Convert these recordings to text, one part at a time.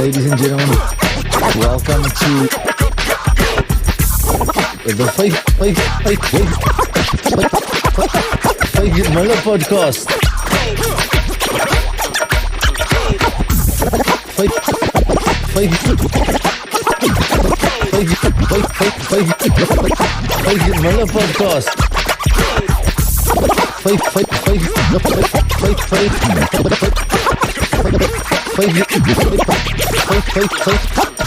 Ladies and gentlemen, welcome to the Fagan Muller podcast. Fagan Muller podcast.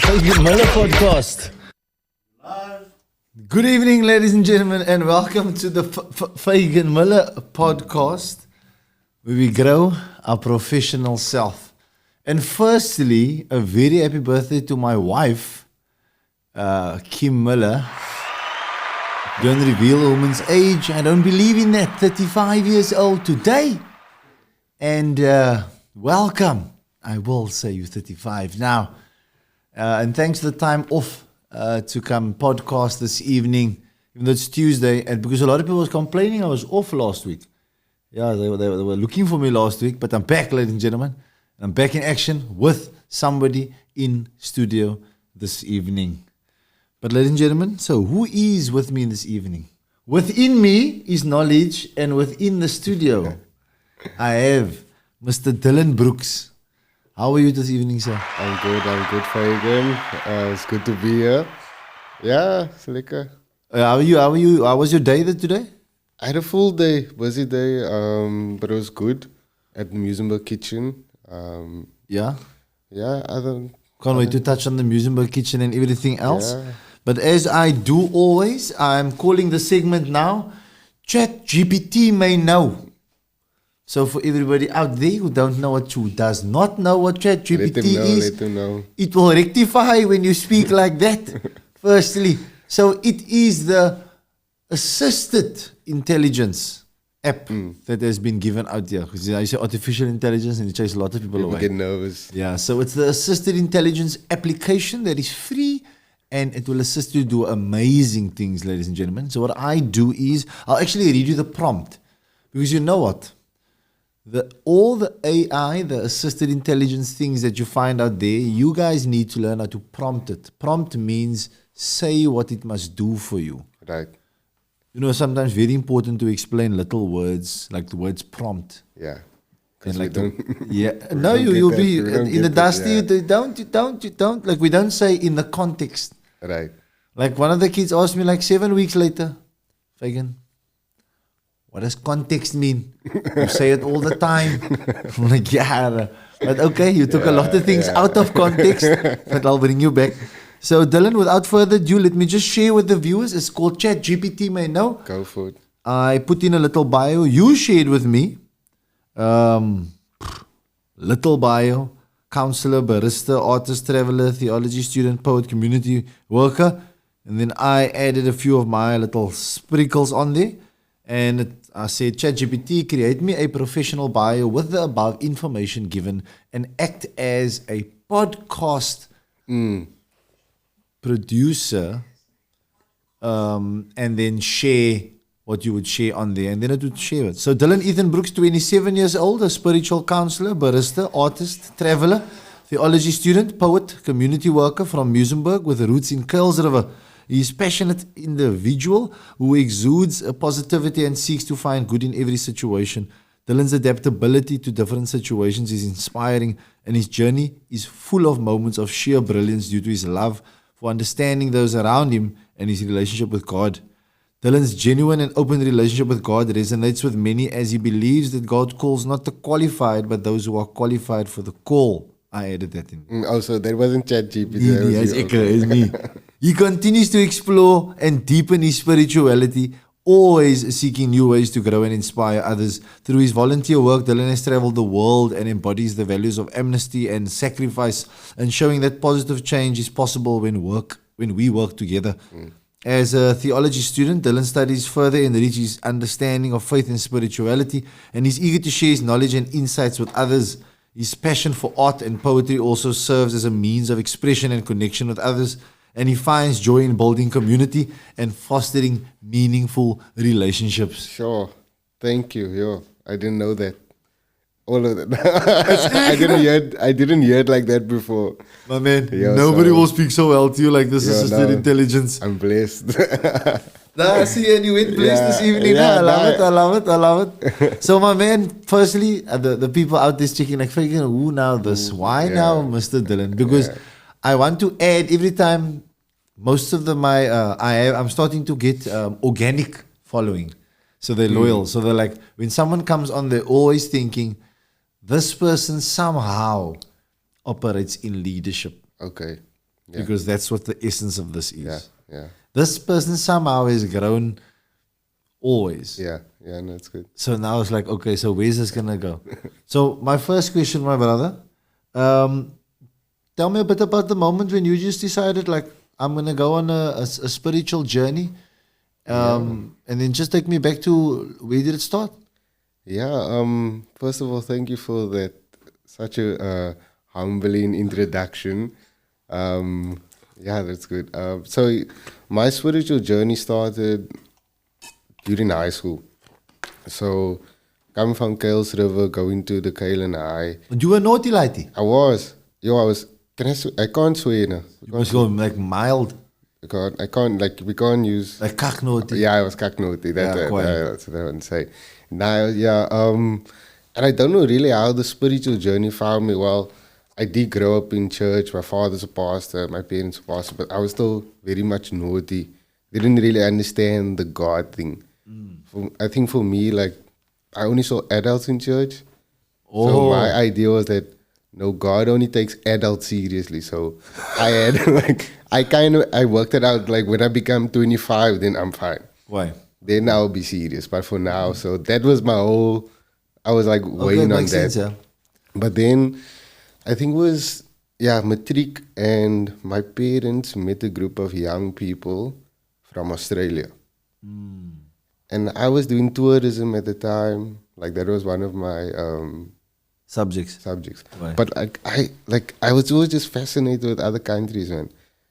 Fagan Muller podcast. Good evening, ladies and gentlemen, and welcome to the Fagan Muller podcast, where we grow our professional self. And firstly, a very happy birthday to my wife, Kim Muller. Don't reveal a woman's age. I don't believe in that. 35 years old today. And welcome. I will say you're 35 now. And thanks for the time off to come podcast this evening, even though it's Tuesday. And because a lot of people was complaining I was off last week. Yeah, they were looking for me last week. But I'm back, ladies and gentlemen. I'm back in action with somebody in studio this evening. But ladies and gentlemen, so who is with me this evening? Within me is knowledge, and within the studio, I have Mr. Dylan Brooks. How are you this evening, sir? I'm good, Fagan. It's good to be here. Yeah, it's lekker. How are you? How was your day today? I had a full day, busy day, but it was good at the Musenberg kitchen. Yeah? Yeah, Can't wait to touch on the Musenberg kitchen and everything else. Yeah. But as I do always, I'm calling the segment now, Chat GPT may know. So for everybody out there who does not know what Chat GPT is, let them know. It will rectify when you speak like that, firstly. So it is the assisted intelligence app that has been given out there. Because I say artificial intelligence and it chases a lot of people away. Get nervous. Yeah, so it's the assisted intelligence application that is free and it will assist you to do amazing things, ladies and gentlemen. So what I do is, I'll actually read you the prompt. Because you know what? All the AI, the assisted intelligence things that you find out there, you guys need to learn how to prompt it. Prompt means say what it must do for you. Right. You know, sometimes very important to explain little words, like the words prompt. Yeah. And like you'll be in the dusty. You don't. Like we don't say in the context. Right. Like one of the kids asked me like 7 weeks later, Fagan, what does context mean? You say it all the time. I'm like, yeah. But okay, you took a lot of things out of context, but I'll bring you back. So Dylan, without further ado, let me just share with the viewers. It's called Chat GPT May Know. Go for it. I put in a little bio. You shared with me. Little bio. Counselor, barista, artist, traveler, theology student, poet, community worker. And then I added a few of my little sprinkles on there. And I said, ChatGPT, create me a professional bio with the above information given and act as a podcast producer and then share what you would share on there. And then it would share it. So Dylan Ethan Brooks, 27 years old, a spiritual counselor, barista, artist, traveler, theology student, poet, community worker from Musenberg with roots in Kuils River. He is a passionate individual who exudes a positivity and seeks to find good in every situation. Dylan's adaptability to different situations is inspiring, and his journey is full of moments of sheer brilliance due to his love for understanding those around him and his relationship with God. Dylan's genuine and open relationship with God resonates with many as he believes that God calls not the qualified but those who are qualified for the call. I added that in. Also, that wasn't ChatGPT. It's me. He continues to explore and deepen his spirituality, always seeking new ways to grow and inspire others. Through his volunteer work, Dylan has traveled the world and embodies the values of amnesty and sacrifice, and showing that positive change is possible when we work together. As a theology student, Dylan studies further and enriches his understanding of faith and spirituality, and is eager to share his knowledge and insights with others. His passion for art and poetry also serves as a means of expression and connection with others, and he finds joy in building community and fostering meaningful relationships. Sure. Thank you. I didn't know that. All of that. I didn't hear it like that before. My man, Yeah, nobody so- will speak so well to you like this Yeah, assisted no. intelligence. I'm blessed. Nah, see, and you went blessed this Yeah, evening. yeah, I love nah. it. I love it. I love it. So, my man, firstly, the people out there checking, like, Fagan, who now this? Why yeah. now, Mr. Dylan? Because I want to add every time. Most of I'm starting to get organic following, so they're loyal. So they're like, when someone comes on, they're always thinking, this person somehow operates in leadership Okay. Yeah. because that's what the essence of this is. Yeah. Yeah. This person somehow has grown always. Yeah. Yeah. No, it's good. So now it's like, okay, so where's this gonna go? So my first question, my brother, tell me a bit about the moment when you just decided, like, I'm gonna go on a spiritual journey, and then just take me back to where did it start? Yeah. First of all, thank you for that. Such a humbling introduction. Yeah, that's good. So my spiritual journey started during high school. So coming from Kales River, going to the Kalen High. You were naughty, lighty. I was. Can I? I can't swear now. You must go like mild, I can't. Like we can't use. like kak naughty. Yeah, I was kaknoti. Yeah, quite. That's what I want to say. Now, yeah. And I don't know really how the spiritual journey found me. Well, I did grow up in church. My father's a pastor. My parents are pastor. But I was still very much naughty. Didn't really understand the God thing. I think for me, like, I only saw adults in church. So Oh. my idea was that, no, God only takes adults seriously. So I had, like, I worked it out. Like, when I become 25, then I'm fine. Why? Then I'll be serious. But for now, so that was my whole, I was like weighing on makes that. sense, yeah. But then I think it was, matric, and my parents met a group of young people from Australia. And I was doing tourism at the time. Like, that was one of my Subjects. subjects. Right. But I was always just fascinated with other countries, man.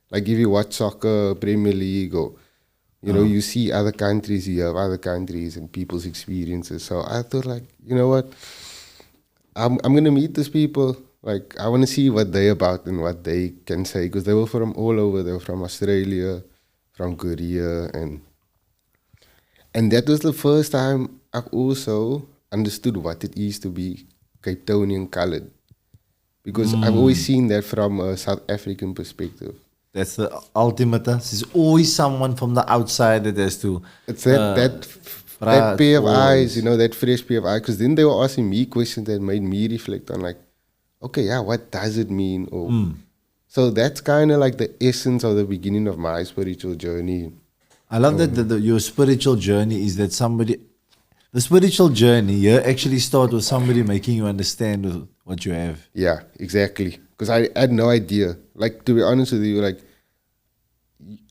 Like, if you watch soccer, Premier League, or you see other countries, you have other countries and people's experiences. So I thought, like, you know what? I'm gonna meet these people. Like, I want to see what they're about and what they can say, because they were from all over. They were from Australia, from Korea, and that was the first time I also understood what it is to be Cape Townian colored, because I've always seen that from a South African perspective. That's the ultimate. There's always someone from the outside that has to. It's that pair of eyes, that fresh pair of eyes. Because then they were asking me questions that made me reflect on, like, okay, yeah, what does it mean? Or so that's kind of like the essence of the beginning of my spiritual journey. I love that your spiritual journey is that the spiritual journey here actually starts with somebody making you understand what you have. Yeah, exactly. Because I had no idea. Like, to be honest with you, like,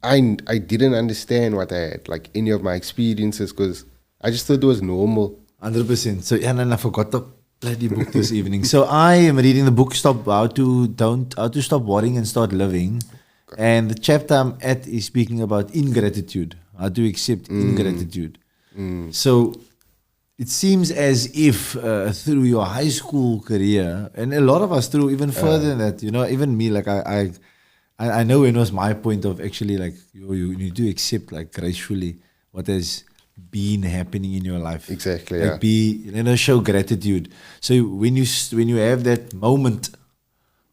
I didn't understand what I had, like, any of my experiences, because I just thought it was normal. 100%. So, and I forgot the bloody book this evening. So I am reading the book How to Stop Worrying and Start Living. And the chapter I'm at is speaking about ingratitude, how to accept ingratitude. So it seems as if through your high school career, and a lot of us through even further than that, even me, like I know when was my point of actually, like, you need to accept, like, gracefully what has been happening in your life. Exactly, like, show gratitude. So when you have that moment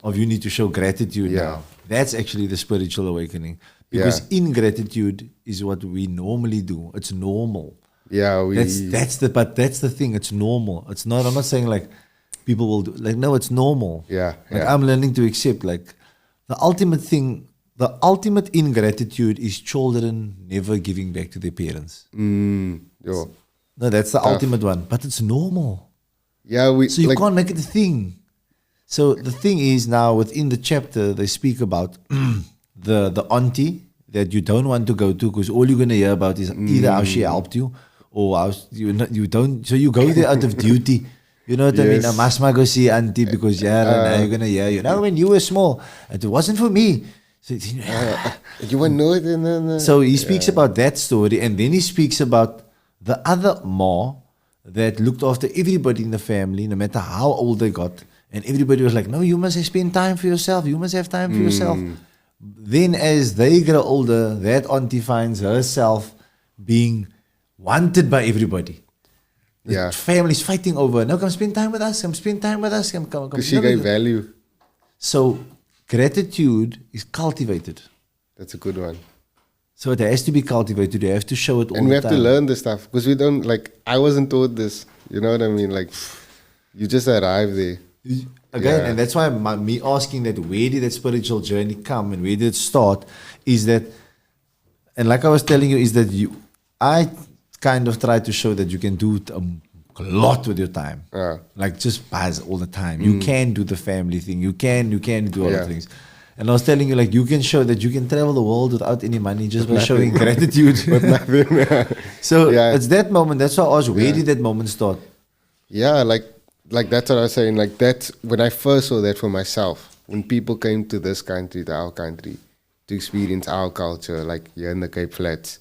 of you need to show gratitude now, that's actually the spiritual awakening. Because ingratitude is what we normally do. It's normal. Yeah, that's the thing. It's normal. It's not. I'm not saying like people will do. Like, no, it's normal. Yeah, like I'm learning to accept. Like, the ultimate thing, the ultimate ingratitude is children never giving back to their parents. Yo. No, that's the ultimate one. But it's normal. Yeah, so you can't make it a thing. So the thing is, now within the chapter they speak about the auntie that you don't want to go to, because all you're gonna hear about is either how she helped you or how you don't. So you go there out of duty. You know what I mean? I must go see auntie because now you're gonna hear. When you were small, it wasn't for me. So, you were no. So he speaks about that story, and then he speaks about the other Ma that looked after everybody in the family, no matter how old they got. And everybody was like, no, you must spend time for yourself. You must have time for yourself. Then as they grow older, that auntie finds herself being wanted by everybody. The family's fighting over, no, come spend time with us. Come spend time with us. Come. Because she gave value. So gratitude is cultivated. That's a good one. So it has to be cultivated. You have to show it all the time. And we have to learn this stuff. Because we don't, like, I wasn't taught this. You know what I mean? Like, you just arrive there. Again, and that's why me asking that, where did that spiritual journey come and where did it start, is that, and like I was telling you, is that I kind of try to show that you can do a lot with your time. Like just buzz all the time. You can do the family thing. You can do all the things. And I was telling you, like, you can show that you can travel the world without any money just by showing gratitude. With nothing. So it's that moment. That's why I asked, where did that moment start? Yeah, like that's what I was saying. Like that's when I first saw that for myself. When people came to this country, to our country, to experience our culture, like here in the Cape Flats,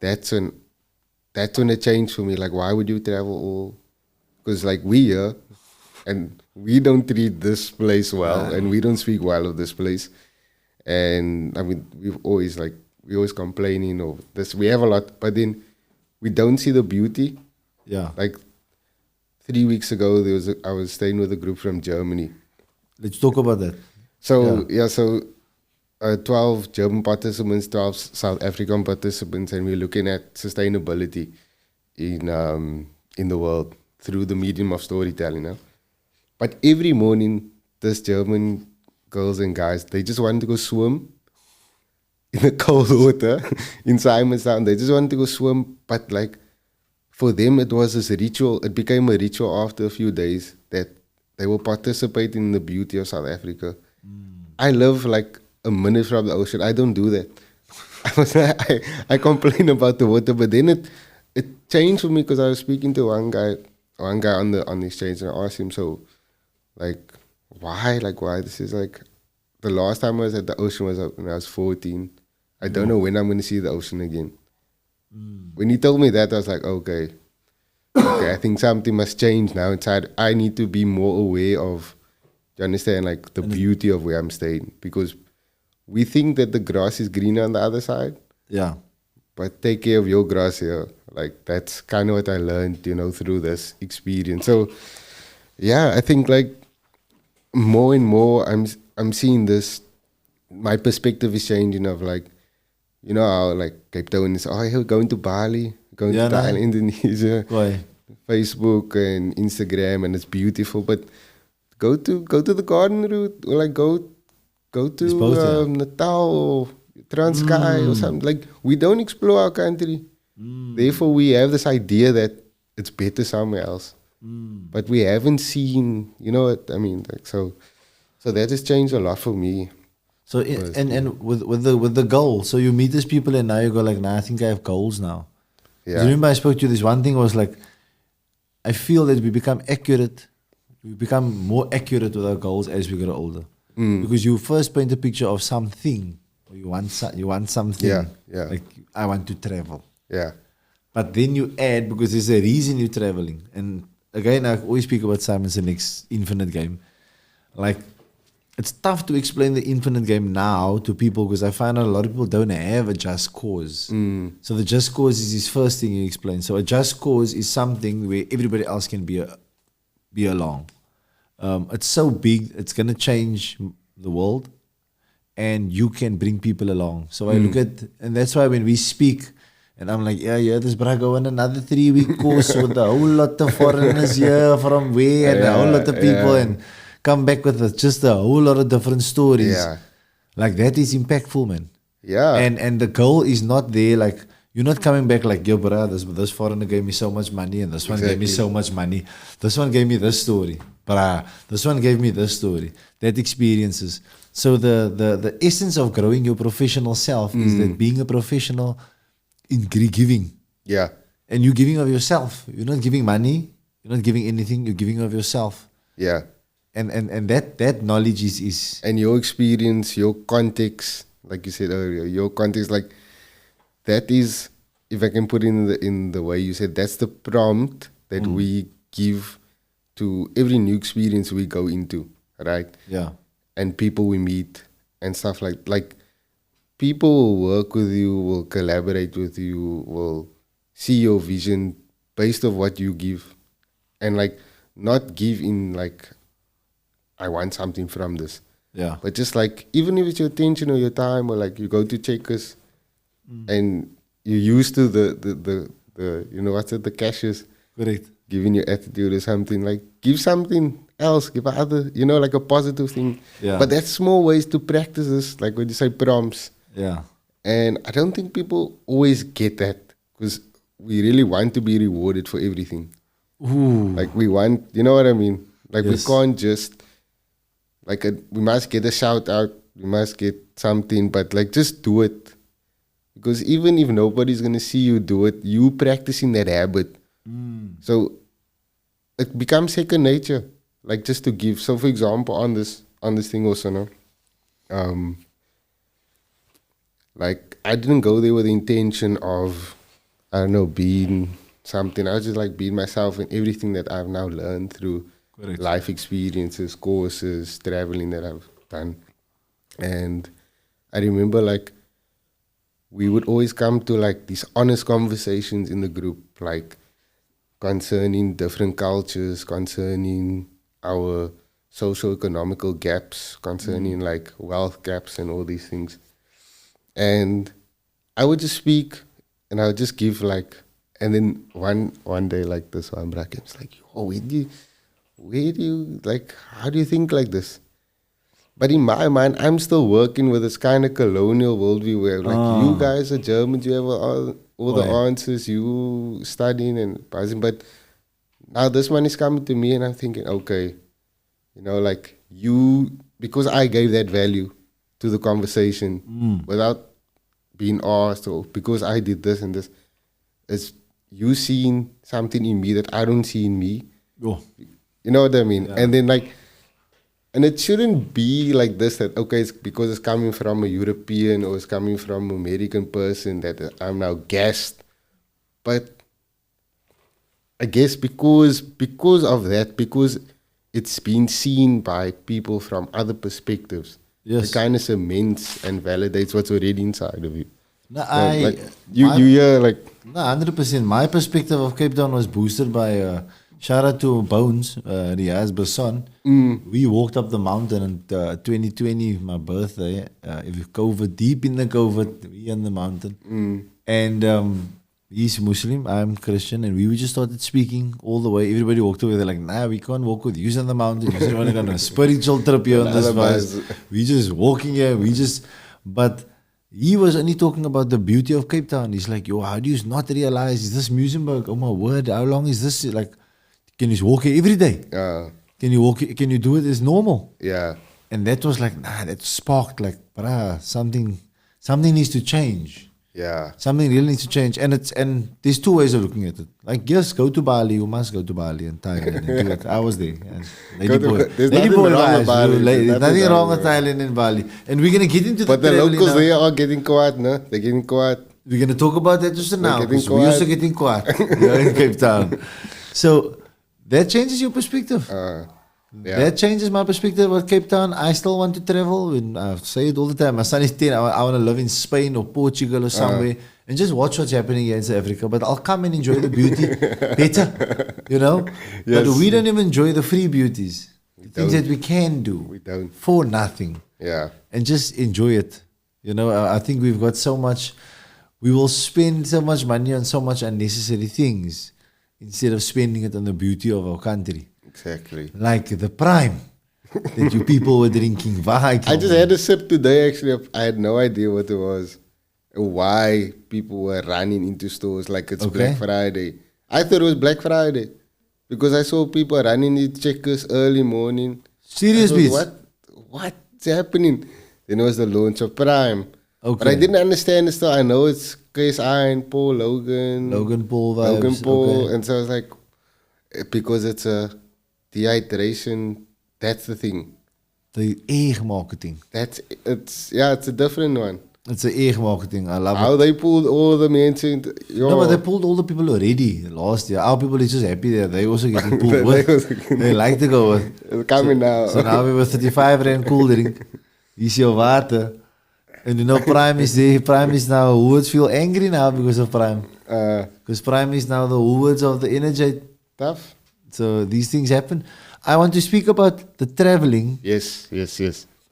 that's when it changed for me. Like, why would you travel all? Because like we here, and we don't treat this place well, and we don't speak well of this place. And I mean, we always complaining of this. We have a lot, but then we don't see the beauty. Yeah. Like 3 weeks ago, I was staying with a group from Germany. Let's talk about that. So 12 German participants, 12 South African participants, and we're looking at sustainability in the world through the medium of storytelling. Huh? But every morning, this German girls and guys, they just wanted to go swim in the cold water in Simonstown. They just wanted to go swim, but like for them, it was this ritual. It became a ritual after a few days that they will participate in the beauty of South Africa. I live like a minute from the ocean. I don't do that. I complain about the water, but then it changed for me because I was speaking to one guy on the exchange, and I asked him, so like why this is like the last time I was at the ocean was when I was 14. I don't know when I'm going to see the ocean again. When he told me that, I was like, okay, I think something must change now inside. I need to be more aware of, you understand, like the beauty of where I'm staying, because we think that the grass is greener on the other side. Yeah. But take care of your grass here. Like that's kind of what I learned, through this experience. So yeah, I think like more and more I'm seeing this. My perspective is changing of like, how like Cape Town is, you're going to Bali, going to Thailand, Indonesia, Facebook and Instagram, and it's beautiful. But go to the garden route, or like go to Natal or Transkei or something. Like we don't explore our country. Therefore, we have this idea that it's better somewhere else, but we haven't seen. You know what I mean? Like so that has changed a lot for me. So and with the goal, so you meet these people and now you go like, nah, I think I have goals now. Yeah. Remember I spoke to you, this one thing was like, I feel that we become more accurate with our goals as we grow older. Because you first paint a picture of something, or you want something. Yeah. Like I want to travel. Yeah. But then you add, because there's a reason you're traveling. And again, I always speak about Simon Sinek's infinite game. Like, it's tough to explain the infinite game now to people because I find out a lot of people don't have a just cause. So the just cause is his first thing you explain. So a just cause is something where everybody else can be along. It's so big, it's going to change the world, and you can bring people along. So I look at, and that's why when we speak, and I'm like, this bra go on another 3-week course with a whole lot of foreigners here from where, and a whole lot of people, and come back with just a whole lot of different stories. Yeah. Like that is impactful, man. Yeah. And the goal is not there, like, you're not coming back like, yo, bro, this foreigner gave me so much money, and this one gave me so much money. This one gave me this story. Bruh, this one gave me this story. That experiences. So the essence of growing your professional self is that being a professional in giving. Yeah. And you're giving of yourself. You're not giving money. You're not giving anything. You're giving of yourself. Yeah. And that knowledge is... And your experience, your context, like you said earlier, your context, like, that is, if I can put in the way you said, that's the prompt that we give to every new experience we go into, right? Yeah. And people we meet and stuff like people will work with you, will collaborate with you, will see your vision based on what you give, and like not give in like I want something from this, Yeah. but just like even if it's your attention or your time, or like you go to Checkers and you're used to the what's it, the cashiers Correct. giving you attitude or something, like give something else, give other, like a positive thing. Yeah. But that's small ways to practice this, like when you say prompts. Yeah. And I don't think people always get that, because we really want to be rewarded for everything. Ooh. Like we want, you know what I mean? Like Yes. we can't just, we must get a shout out, we must get something, but like just do it. Because even if nobody's going to see you do it, you practicing that habit. So it becomes second nature, like just to give. So for example, on this thing also, no, like I didn't go there with the intention of, I don't know, being something. I was just like being myself, and everything that I've now learned through Correct. life experiences, courses, traveling that I've done. And I remember like we would always come to like these honest conversations in the group, like concerning different cultures, concerning our socio-economical gaps, concerning like wealth gaps and all these things. And I would just speak and I would just give like, and then one day like this one bracket was like, oh, where do you like, how do you think like this? But in my mind, I'm still working with this kind of colonial worldview where like you guys are Germans, you have all the answers, you studying and passing. But now this one is coming to me and I'm thinking, okay, like because I gave that value to the conversation without being asked, or because I did this and this, it's you seeing something in me that I don't see in me. Oh. You know what I mean? Yeah. And then like, and it shouldn't be like this, that, okay, it's because it's coming from a European or it's coming from an American person that I'm now gassed. But I guess because of that, because it's been seen by people from other perspectives, Yes. it kind of cements and validates what's already inside of you. No, You hear like... No, 100%. My perspective of Cape Town was boosted by shout out to Bones, Riaz Basson. We walked up the mountain in 2020, my birthday. COVID, deep in the COVID, we on the mountain. And he's Muslim, I'm Christian, and we just started speaking all the way. Everybody walked away. They're like, nah, we can't walk with you on the mountain. We want to go on a spiritual trip here on this bus. We just walking here. But he was only talking about the beauty of Cape Town. He's like, yo, how do you not realize, is this Musenberg? Oh my word, how long is this? Like, can you walk here every day? Can you do it as normal? Yeah. And that was like, nah, that sparked like, brah, something needs to change. Yeah. Something really needs to change. And there's two ways of looking at it. Like, yes, go to Bali. You must go to Bali and Thailand and do it. I was there. There's nothing wrong with Bali. There's nothing wrong with Thailand and Bali. And we're going to get into But the locals there are getting quiet, no? They're getting quiet. We're going to talk about that just now. Getting We're quiet. also getting quiet here in Cape Town. So that changes your perspective. Yeah. That changes my perspective about Cape Town. I still want to travel. And I say it all the time. My son is 10. I want to live in Spain or Portugal or somewhere and just watch what's happening here in South Africa. But I'll come and enjoy the beauty better, Yes. But we don't even enjoy the free beauties. The things don't. that we can do We don't. for nothing. Yeah. And just enjoy it. I think we've got so much. We will spend so much money on so much unnecessary things instead of spending it on the beauty of our country. Exactly. Like the prime that you people were drinking. I just had a sip today, actually. I had no idea what it was. Why people were running into stores like it's Black Friday. I thought it was Black Friday because I saw people running into Checkers early morning. Serious beats? What's happening? Then it was the launch of Prime. Okay. But I didn't understand it still. I know it's Chris Iron, Paul, Logan Paul vibes. Logan Paul. Okay. And so I was like, because it's a dehydration, that's the thing. The egg marketing. It's a different one. It's an egg marketing. I love How it. they pulled all the men into No, but they pulled all the people already last year. Our people is just happy that they also getting pulled They with. also They like to go with. It's coming now. So now we have 35 rand cool drink. Hier's your water. And you know Prime is there. Prime is now, Woolworths feel angry now because of Prime. Because Prime is now the Woolworths of the energy. Tough. So these things happen. I want to speak about the traveling. Yes.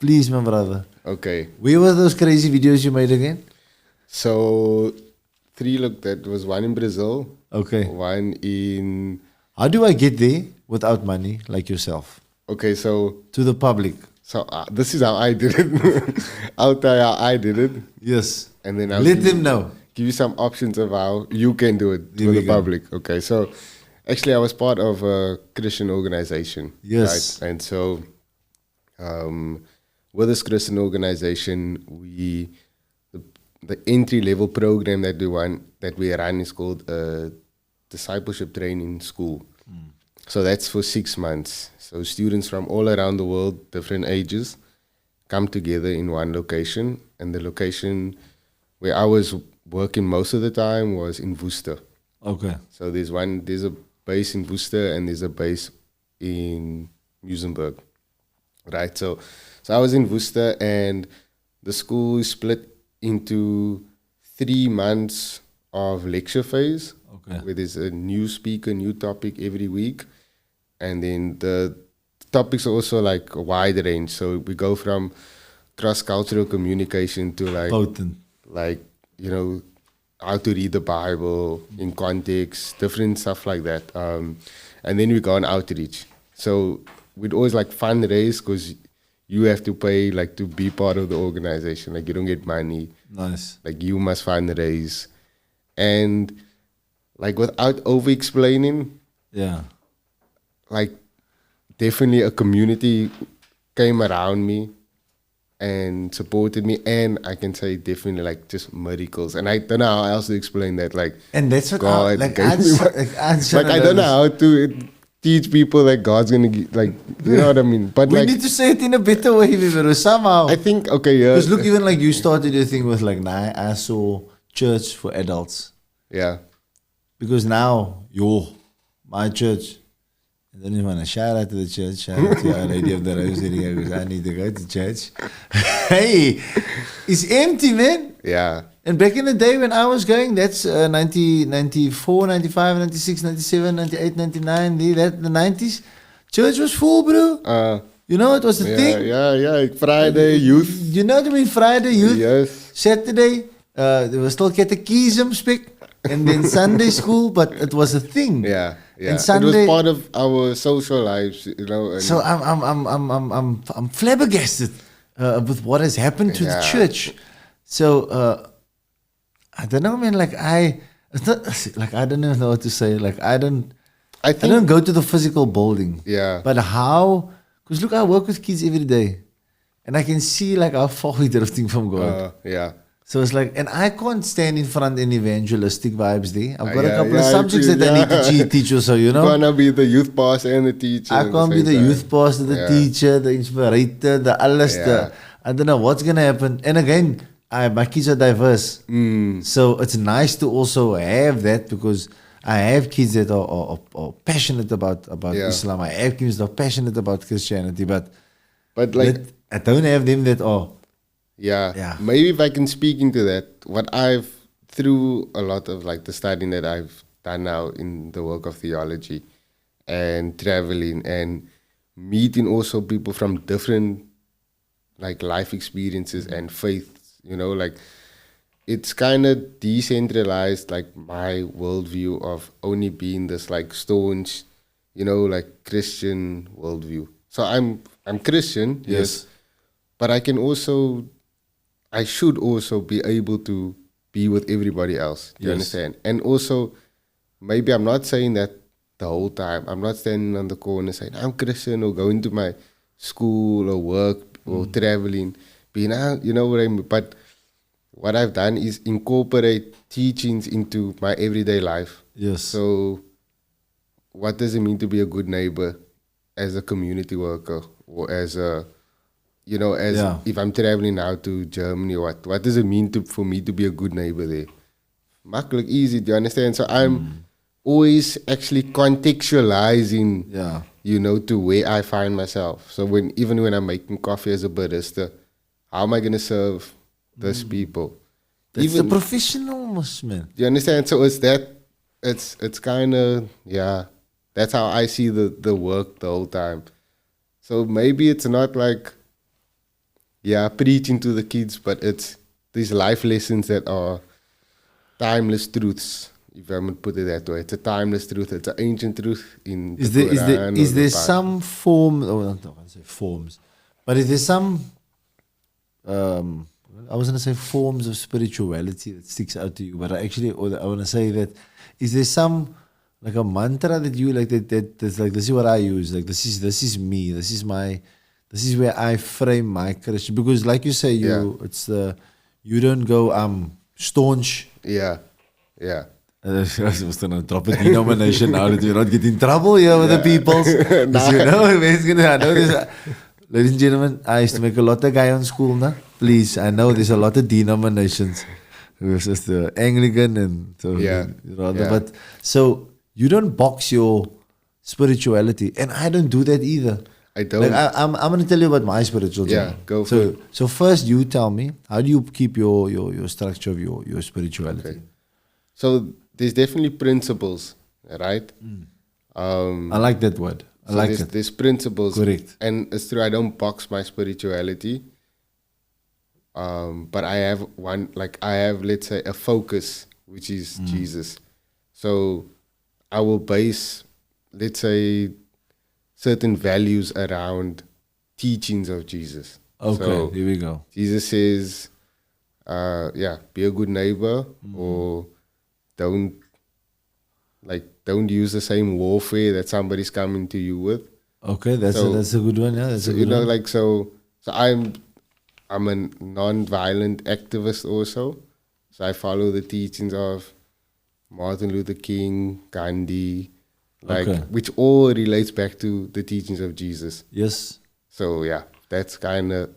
Please, my brother. Okay. Where were those crazy videos you made again? So 3 look, that was one in Brazil, Okay. one in How do I get there without money, like yourself? okay, so To the public. this is how I did it. I'll tell you how I did it, Yes. and then I'll Let them know. give you some options of how you can do it There for we the go. public. Okay, so actually I was part of a Christian organization. Yes. Right? And so with this Christian organization, the entry level program that we run is called a discipleship training school. So that's for 6 months. So students from all around the world, different ages, come together in one location. And the location where I was working most of the time was in Worcester. Okay. So there's a base in Worcester and there's a base in Muizenberg. Right. So I was in Worcester, and the school is split into 3 months of lecture phase. Okay. Where there's a new speaker, new topic every week. And then the topics are also like a wide range. So we go from cross-cultural communication to Potent. how to read the Bible in context, different stuff like that. And then we go on outreach. So we'd always fundraise because you have to pay to be part of the organization. You don't get money. Nice. You must fundraise. And without over-explaining, Yeah. definitely a community came around me and supported me, and I can say definitely just miracles. And I don't know how else to explain that. And that's what God I gave me I I don't know how to teach people that God's gonna you know what I mean. But We need to say it in a better way, bro. Somehow. I think yeah, Because look, even you started your thing with I saw church for adults. yeah, Because now, my church. I don't even want to shout out to the church. Shout out to Our Lady of the Rosary because I need to go to church. Hey, it's empty, man. yeah, And back in the day when I was going, that's 94, 95, 96, 97, 98, 99, the 90s. Church was full, bro. You know, it was a thing. yeah. Friday youth, You know what I mean? Friday, youth. yes, Saturday, there was still catechism, and then Sunday school, but it was a thing. yeah. And It Sunday, was part of our social lives, And so I'm flabbergasted with what has happened to the Yeah. church. So I don't know, man. It's not I don't even know what to say. I I think don't go to the physical building. Yeah. But how? Because look, I work with kids every day, and I can see how far we're drifting from God. yeah. So it's and I can't stand in front in evangelistic vibes there. I've got a Yeah, couple of yeah, subjects that I need to teach you, so you know. Gonna be the youth pastor and the teacher. I at can't be same the time. youth pastor, the Yeah. teacher, the inspirator, the alles. Yeah. I don't know what's gonna happen. And again, my kids are diverse, so it's nice to also have that because I have kids that are passionate about Yeah. Islam. I have kids that are passionate about Christianity, but But I don't have them that are. yeah, Yeah. maybe if I can speak into that, what I've through a lot of the studying that I've done now in the work of theology and traveling and meeting also people from different life experiences and faiths, it's kind of decentralized my worldview of only being this staunch, Christian worldview. So I'm Christian, yes, but I should also be able to be with everybody else. Do you Yes. understand? And also, maybe I'm not saying that the whole time. I'm not standing on the corner saying I'm Christian or going to my school or work or traveling, being out, you know what I mean? But what I've done is incorporate teachings into my everyday life. Yes. So what does it mean to be a good neighbor as a community worker or as a you know, as Yeah. if I'm traveling now to Germany, what does it mean for me to be a good neighbor there? Makkelijk, easy, do you understand? So I'm always actually contextualizing, Yeah. you know, to where I find myself. So even when I'm making coffee as a barista, how am I going to serve those people? That's the professional, man. Do you understand? So it's kind of, yeah, that's how I see the work the whole time. So maybe it's not like, yeah, preaching to the kids, but it's these life lessons that are timeless truths, if I would put it that way. It's a timeless truth. It's an ancient truth in Is the there is Quran there or is the there Bible. some form? Oh, not, I won't say forms, but is there some? I was gonna say forms of spirituality that sticks out to you, but I want to say that is there some like a mantra that you like that's like this is what I use, like this is me, this is where I frame my Christian, because like you say you don't go staunch. Yeah, yeah. I was gonna drop a denomination now that you're not getting in trouble here with the peoples. Nah. You know, I know this. Ladies and gentlemen, I used to make a lot of guy on school now. Please, I know there's a lot of denominations. There's just the Anglican and so Yeah. but so you don't box your spirituality, and I don't do that either. I don't. Like I'm gonna tell you about my spiritual journey. Yeah, go for it. So first, you tell me, how do you keep your structure of your spirituality? Okay. So there's definitely principles, right? I like that word. I So like there's, it. there's principles. Correct. And it's true, I don't box my spirituality. But I have let's say, a focus, which is Jesus. So I will base, let's say, certain values around teachings of Jesus. Okay, So here we go. Jesus says, be a good neighbor, or don't use the same warfare that somebody's coming to you with. Okay, that's a good one. Yeah, that's So a good one. so I'm a non-violent activist also. So I follow the teachings of Martin Luther King, Gandhi, which all relates back to the teachings of Jesus. Yes. So yeah, that's kind of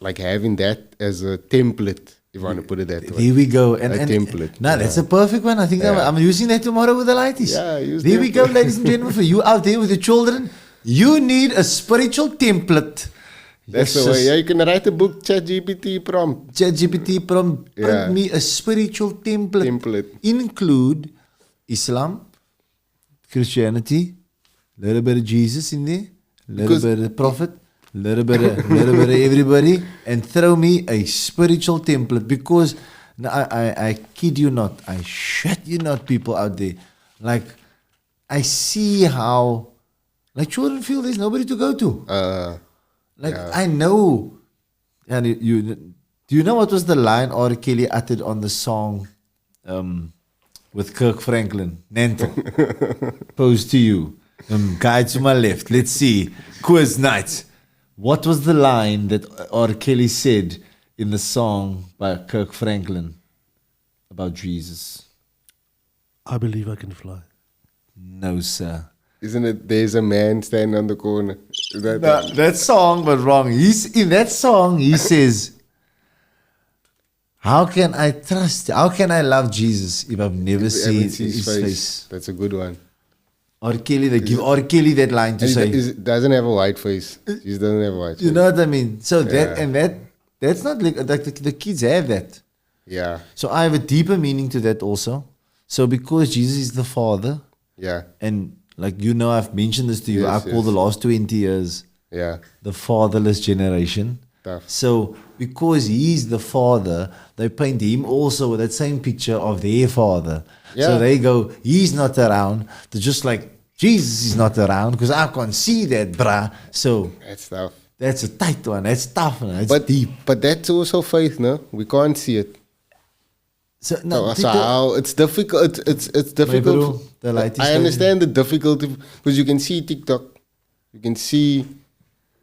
like having that as a template, if you want to put it that way. Here we go. And template. No, that's a perfect one. I think I'm using that tomorrow with the lighties. Yeah, use there we go, template. ladies and gentlemen. For you out there with your children, you need a spiritual template. That's the way. Yeah, you can write a book, ChatGPT prompt. ChatGPT prompt me a spiritual template. Include Islam, Christianity, a little bit of Jesus in there, a little bit of the Prophet, a little bit of everybody, and throw me a spiritual template. Because I kid you not, I shit you not, people out there. Like, I see how like children feel there's nobody to go to. I know. And do you know what was the line R. Kelly uttered on the song with Kirk Franklin? Nantel. Pose to you. Guy to my left. Let's see. Quiz night. What was the line that R. Kelly said in the song by Kirk Franklin about Jesus? I believe I can fly. No, sir. Isn't it, there's a man standing on the corner? Is that That song was wrong. In that song, he says, how can I trust, how can I love Jesus if I've never seen his face? That's a good one. R. Kelly, they give R. Kelly that line to And say, he doesn't have a white face. He doesn't have a white face. you know what I mean? So that's not like the kids have that. Yeah, So I have a deeper meaning to that also. So because Jesus is the Father, yeah, and like you know, I've mentioned this to you, Yes, I call the last 20 years yeah. the fatherless generation. Tough. So because he's the father, they paint him also with that same picture of their father. Yeah. So they go, he's not around. They're just like, Jesus is not around because I can't see that, bruh. So That's tough. that's a tight one. That's tough. Man. That's But deep. But that's also faith, no? We can't see it. So, So how it's difficult. It's difficult. bro, the light is I understand the difficulty because you can see TikTok, you can see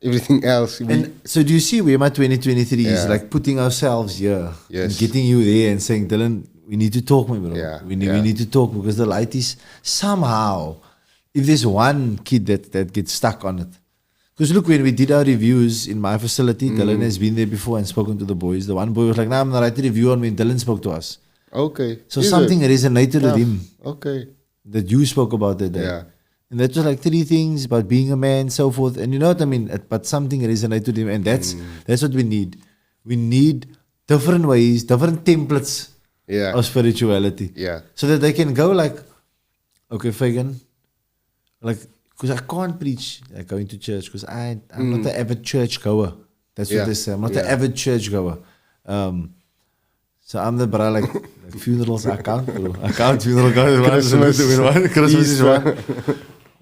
everything else. And so do you see where my 2023 is Yeah. like putting ourselves here Yes. and getting you there and saying, Dylan, we need to talk, my bro. Yeah, We yeah. need to talk because the light is somehow, if there's one kid that gets stuck on it, Because look, when we did our reviews in my facility, Dylan has been there before and spoken to the boys. The one boy was like, "Nah, I'm gonna write a review on when Dylan spoke to us." Okay. So Is something it? resonated with him Okay. that you spoke about that day. Yeah. And that was like 3 things about being a man, so forth. And you know what I mean? But something resonated with him. And that's what we need. We need different ways, different templates Yeah. of spirituality. Yeah. So that they can go like, okay, Fagan, like, because I can't preach like going to church because I'm not an avid church goer. That's what Yeah. they say. I'm not an Yeah. avid church goer. So I'm the bra like funerals I count. I count funeral goers. Christmas is one.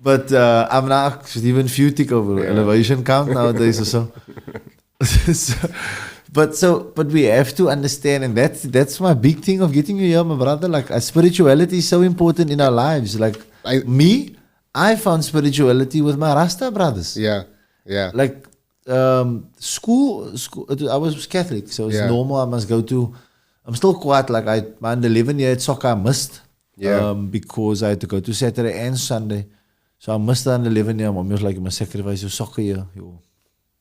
But I'm now even few tick over elevation count nowadays or so. But we have to understand, and that's my big thing of getting you here, my brother. Like spirituality is so important in our lives. Like I found spirituality with my Rasta brothers. Yeah. Yeah. Like school. I was Catholic, so it's normal. I must go to. I'm still quite like my 11 year soccer I missed. Yeah. Because I had to go to Saturday and Sunday. So I missed the 11 year. Mom was like, you must sacrifice your soccer year.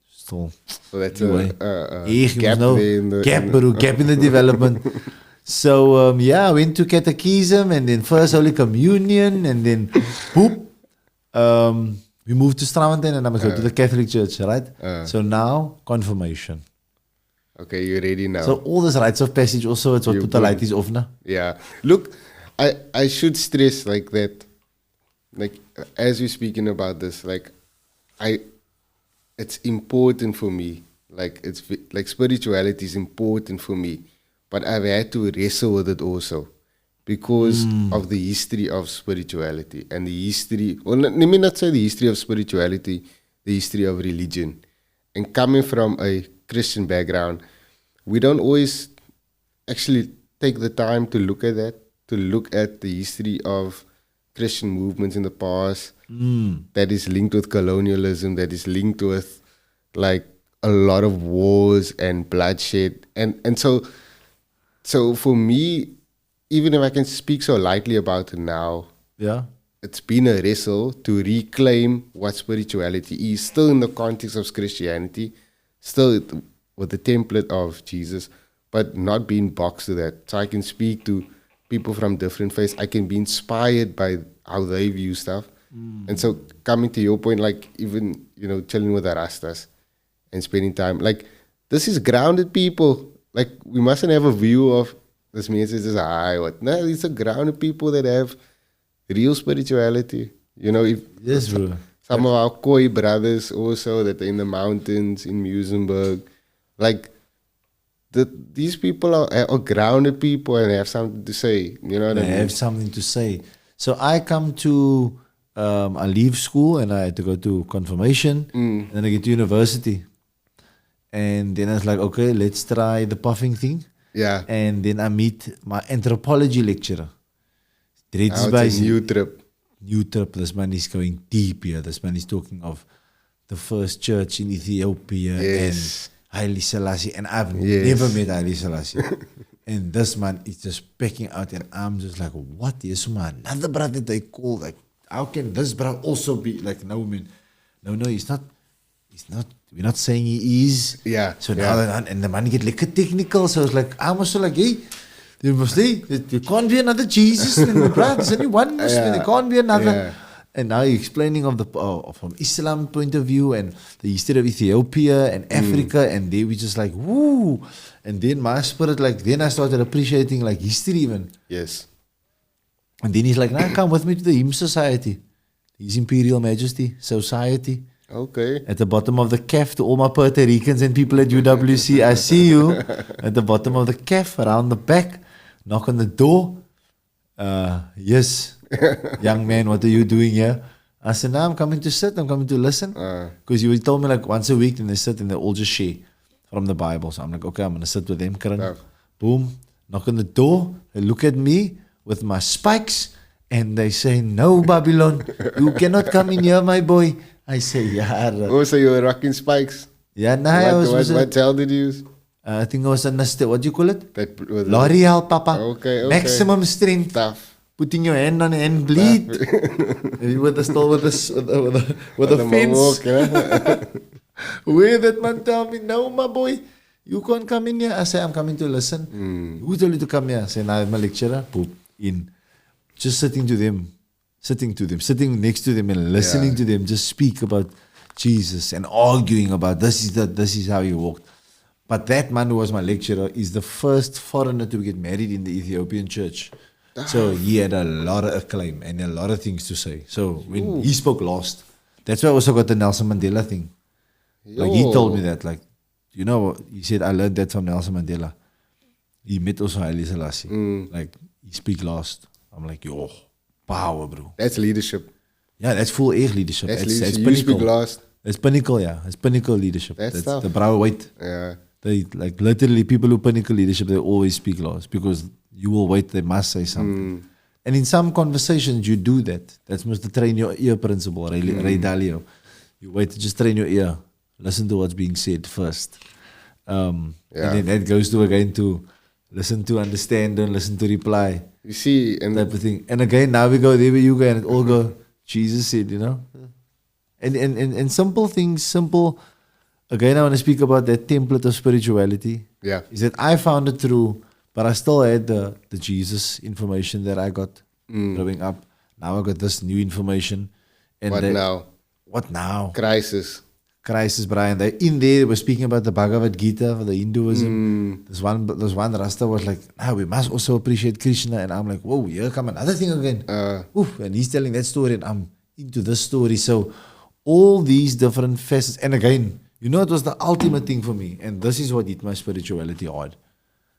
Still. So that's anyway. a Gap there gap in the development. So I went to catechism and then first Holy Communion and then we moved to Straventon and I must go to the Catholic Church, right? So now confirmation. Okay, you're ready now. So all this rites of passage also it's what put the light is off now. Yeah. Look, I should stress like that. Like as we're speaking about this, like it's important for me. Like it's like spirituality is important for me, but I've had to wrestle with it also because of the history of spirituality and the history. Well, let me not say the history of spirituality, the history of religion. And coming from a Christian background, we don't always actually take the time to look at that, to look at the history of Christian movements in the past that is linked with colonialism, that is linked with like a lot of wars and bloodshed. And so for me, even if I can speak so lightly about it now, it's been a wrestle to reclaim what spirituality is, still in the context of Christianity, still with the template of Jesus, but not being boxed to that. So I can speak to people from different faiths. I can be inspired by how they view stuff. And so coming to your point, like even, chilling with the Rastas and spending time, like this is grounded people. Like we mustn't have a view of this means it's just high. No, these are grounded people that have real spirituality. Yes, bro. Some of our Khoi brothers also that are in the mountains in Musenberg, like these people are grounded people and have something to say. You know what I mean? They have something to say. So I come to, I leave school and I had to go to confirmation and then I get to university. And then I was like, okay, let's try the puffing thing. Yeah. And then I meet my anthropology lecturer. It's a new trip. New trip. This man is going deep here. This man is talking of the first church in Ethiopia and Haile Selassie. And I've never met Haile Selassie. And this man is just pecking out and I'm just like, what is man? Another brother they call, like, how can this brother also be like, no man, no, he's not, we're not saying he is. Yeah. So now, and the man get like technical. So it's like, I'm also like, hey, there can't be another Jesus. There's only one Muslim. There can't be another. Yeah. And now you're explaining of from Islam point of view and the history of Ethiopia and Africa, and they were just like, woo. And then my spirit, like, then I started appreciating like history even. Yes. And then he's like, now come with me to the Hymn Society, His Imperial Majesty Society. Okay. At the bottom of the CAF, to all my Puerto Ricans and people at UWC, I see you at the bottom of the CAF, around the back, knock on the door. Yes, young man, what are you doing here? I said, no, I'm coming to sit, I'm coming to listen. Because you told me like once a week, and they sit and they all just share from the Bible. So I'm like, okay, I'm going to sit with them, Karan. Boom, knock on the door, they look at me with my spikes, and they say, no, Babylon, you cannot come in here, my boy. I say, yeah. Oh, so you were rocking spikes? Yeah, no. What gel did you use? I think it was what do you call it? That was L'Oreal, Papa. Okay. Maximum strength. Tough. putting your hand on it and bleed. with the fence. Walk, yeah. Where that man tell me, no, my boy, you can't come in here. I say, I'm coming to listen. Who told you to come here? I say, I'm a lecturer. Poop, in. Just sitting next to them and listening to them just speak about Jesus and arguing about this is how he walked. But that man who was my lecturer is the first foreigner to get married in the Ethiopian church. So he had a lot of acclaim and a lot of things to say. So when he spoke last, that's why I also got the Nelson Mandela thing. Like he told me that, like, you know, he said, I learned that from Nelson Mandela. He met also Haile Selassie. Like, he speak last. I'm like, yo, power, bro. That's leadership. Yeah, that's full air leadership. That's It's leadership. You pinnacle. speak last. It's pinnacle, yeah. It's pinnacle leadership. That's tough. the brow weight. Yeah. They, like, literally, people who pinnacle leadership, they always speak last because you will wait, they must say something. And in some conversations, you do that. That's most the train your ear principle, Ray Dalio. You wait to just train your ear. Listen to what's being said first. And then that goes to, again, to listen to understand, don't listen to reply. You see, and Type of thing. And again, now we go there where you go and it all go, Jesus said, you know. And simple things, again, I want to speak about that template of spirituality. Yeah. Is that I found it through, but I still had the Jesus information that I got growing up. Now I got this new information. And What now? Crisis, Brian. They in there were speaking about the Bhagavad Gita for the Hinduism. This one Rasta was like, we must also appreciate Krishna. And I'm like, whoa, here come another thing again. And he's telling that story and I'm into this story. So all these different facets. And again, you know, it was the ultimate thing for me. And this is what hit my spirituality hard.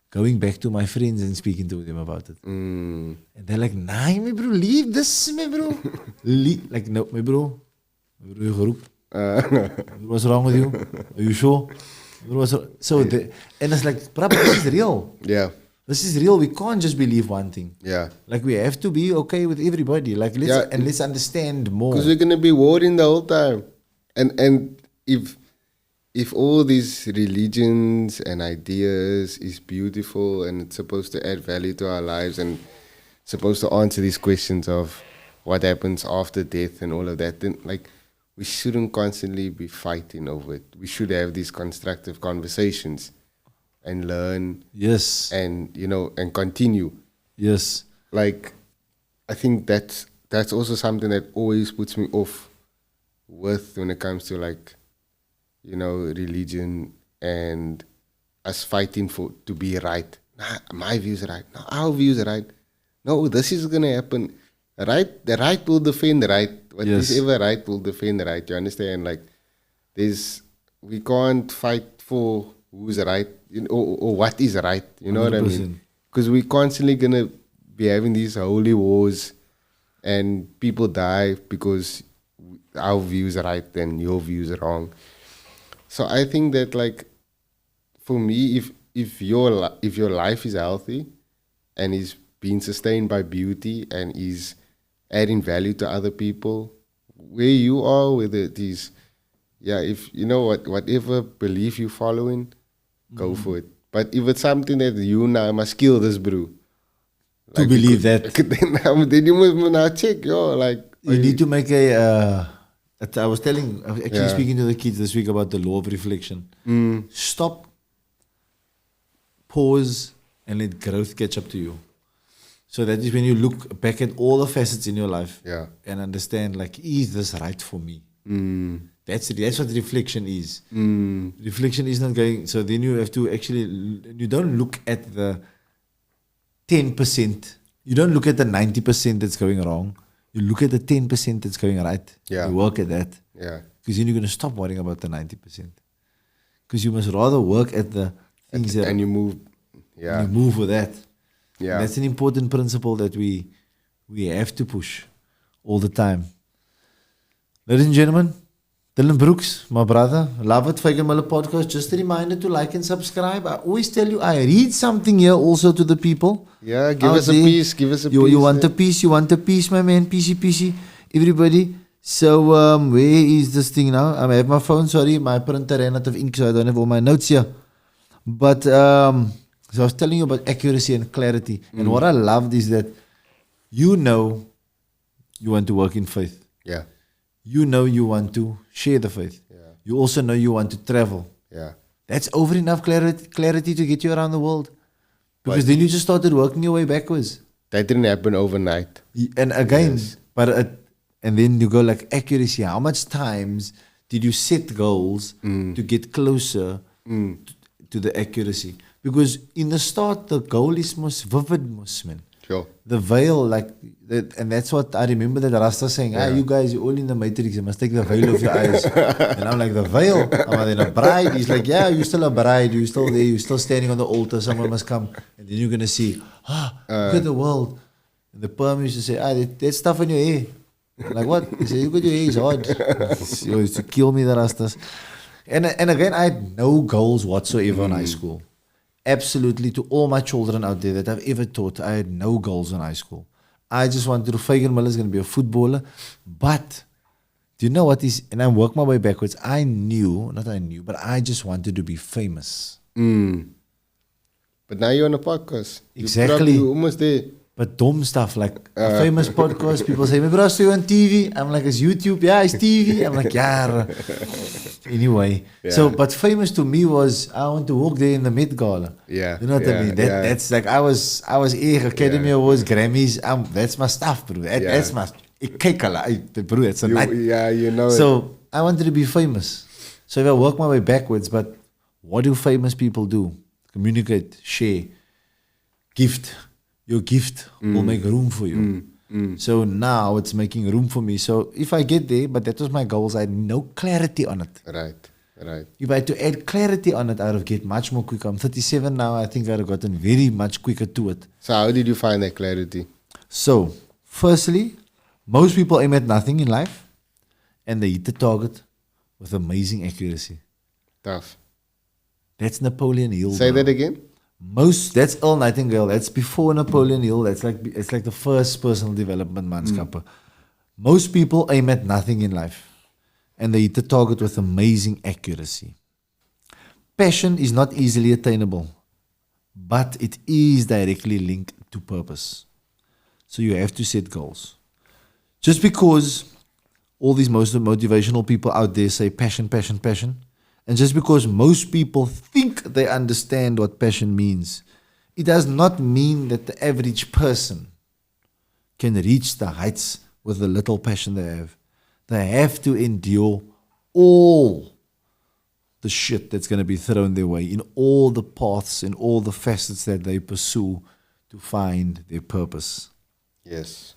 Going back to my friends and speaking to them about it. And they're like, nah, me bro, leave this, me bro. Like, no, me bro. Me bro, you what's wrong with you? Are you sure? And it's like, brother, this is real. Yeah. This is real. We can't just believe one thing. Yeah. Like, we have to be okay with everybody. Like, let's understand more. Because we're gonna be warring the whole time. And if all these religions and ideas is beautiful and it's supposed to add value to our lives and supposed to answer these questions of what happens after death and all of that, then like, we shouldn't constantly be fighting over it. We should have these constructive conversations and learn. Yes. And, you know, and continue. Yes. Like, I think that's also something that always puts me off with when it comes to, like, you know, religion and us fighting to be right. Nah, my views are right. No, our views are right. No, this is going to happen. The right will defend the right. Whatever right will defend the right. You understand? Like, we can't fight for who's right, you know, or what is right. You know 100%. What I mean? Because we're constantly gonna be having these holy wars, and people die because our views are right and your views are wrong. So I think that, like, for me, if your life is healthy and is being sustained by beauty and is adding value to other people, where you are, whether it is, if you know whatever belief you're following, go for it. But if it's something that you now must kill this bro, to believe that, then you must now check, you need to make I was actually speaking to the kids this week about the law of reflection. Stop, pause, and let growth catch up to you. So that is when you look back at all the facets in your life and understand, like, is this right for me? That's what reflection is. Reflection is not going, so then you have to actually, you don't look at the 10%, you don't look at the 90% that's going wrong, you look at the 10% that's going right. You work at that. Because then you're going to stop worrying about the 90%. Because you must rather work at the things and you move. You move with that. Yeah. That's an important principle that we have to push all the time. Ladies and gentlemen, Dylan Brooks, my brother, love it, Fagan Muller podcast. Just a reminder to like and subscribe. I always tell you, I read something here also to the people. Yeah, give us a piece. You want a piece, my man. PC. Everybody. So, where is this thing now? I have my phone, sorry. My printer ran out of ink, so I don't have all my notes here. But, so I was telling you about accuracy and clarity. And what I loved is that You know you want to work in faith. Yeah. You know you want to share the faith. Yeah. You also know you want to travel. Yeah. That's over enough clarity to get you around the world. Because then you just started working your way backwards. That didn't happen overnight. And again, Yes. and then you go like accuracy. How much times did you set goals to get closer to the accuracy? Because in the start, the goal is most vivid, most man. Sure. The veil, like, and that's what I remember that Rasta saying, you guys, you're all in the matrix, you must take the veil off your eyes. And I'm like, the veil? I'm then a bride. He's like, yeah, you're still a bride, you're still there, you're still standing on the altar, someone must come. And then you're going to see, look at the world. And the perm used to say, that stuff in your hair. I'm like, what? He said, look at your hair, it's hard. He used to kill me, the Rastas. And again, I had no goals whatsoever in high school. Absolutely, to all my children out there that I've ever taught, I had no goals in high school. I just wanted to, Fagan Muller is going to be a footballer. But, do you know what is, and I worked my way backwards, but I just wanted to be famous. But now you're on a podcast. Exactly. You're almost there. But dumb stuff, like a famous podcast, people say, bro, so you on TV? I'm like, it's YouTube. Yeah, it's TV. I'm like, yeah. Anyway, so, but famous to me was, I want to walk there in the Met Gala. Yeah. You know what I mean? That's like, I was Academy Awards, Grammys. That's my stuff, bro. That's my, bro, it's a night. Yeah, you know So, I wanted to be famous. So, if I work my way backwards, but what do famous people do? Communicate, share, gift. Your gift will make room for you. So now it's making room for me. So if I get there, but that was my goals, I had no clarity on it. Right. If I had to add clarity on it, I would have get much more quicker. I'm 37 now. I think I would have gotten very much quicker to it. So how did you find that clarity? So, firstly, most people aim at nothing in life and they hit the target with amazing accuracy. Tough. That's Napoleon Hill. Say that again? That's Earl Nightingale. That's before Napoleon Hill. It's like the first personal development manskappe. Most people aim at nothing in life and they hit the target with amazing accuracy. Passion is not easily attainable, but it is directly linked to purpose. So you have to set goals. Just because all these most motivational people out there say passion, passion, passion, and just because most people think they understand what passion means, it does not mean that the average person can reach the heights with the little passion they have. They have to endure all the shit that's going to be thrown their way in all the paths and all the facets that they pursue to find their purpose. Yes.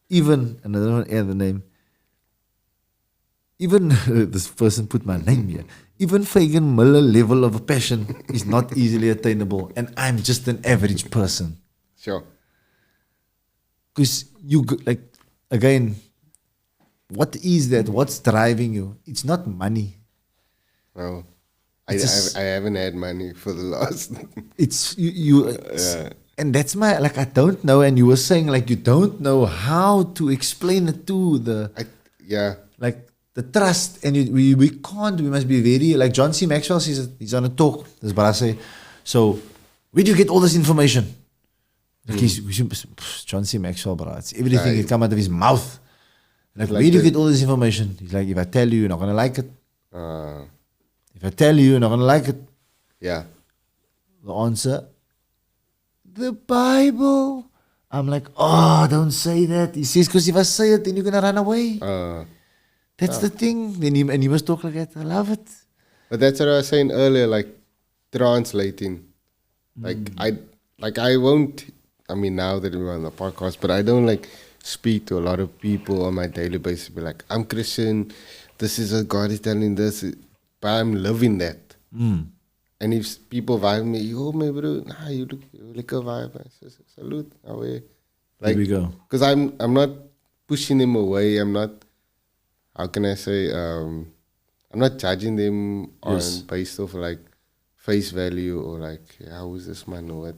Even, and I don't want to add the name, even this person put my name here. Even Fagan Muller level of passion is not easily attainable, and I'm just an average person. Sure. Because like, again, what is that? What's driving you? It's not money. No. I haven't had money for the last. It's you. And that's my, like, I don't know. And you were saying, like, you don't know how to explain it to like, the trust, and we can't, we must be very, like John C. Maxwell says, he's on a talk, this Barasa. So, where do you get all this information? Like John C. Maxwell, bro, it's everything that come out of his mouth. Like, where do you get all this information? He's like, if I tell you, you're not going to like it. If I tell you, you're not going to like it. Yeah. The answer, the Bible. I'm like, oh, don't say that. He says, because if I say it, then you're going to run away. That's the thing. Then he must talk like that. I love it. But that's what I was saying earlier, like translating. Like I won't, I mean, now that we're on the podcast, but I don't like speak to a lot of people on my daily basis. Be like, I'm Christian. This is what God is telling this. But I'm living that. And if people vibe me, yo, my bro, nah, you look a vibe. I say, salute. Away. Like, here we go. Because I'm not pushing them away. I'm not, how can I say, I'm not judging them on based off like face value or like, how is this man or what.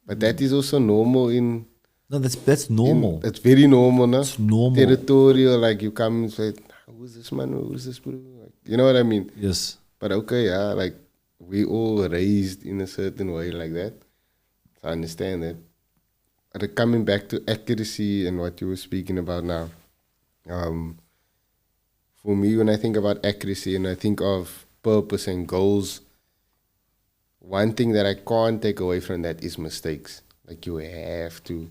But that is also normal in... No, that's normal. It's very normal, no? It's normal. Territorial, like you come and say, who's this man or who's this bro? Like, you know what I mean? Yes. But okay, yeah, like we all raised in a certain way like that. So I understand that. coming back to accuracy and what you were speaking about now. For me, when I think about accuracy and I think of purpose and goals, one thing that I can't take away from that is mistakes. Like you have to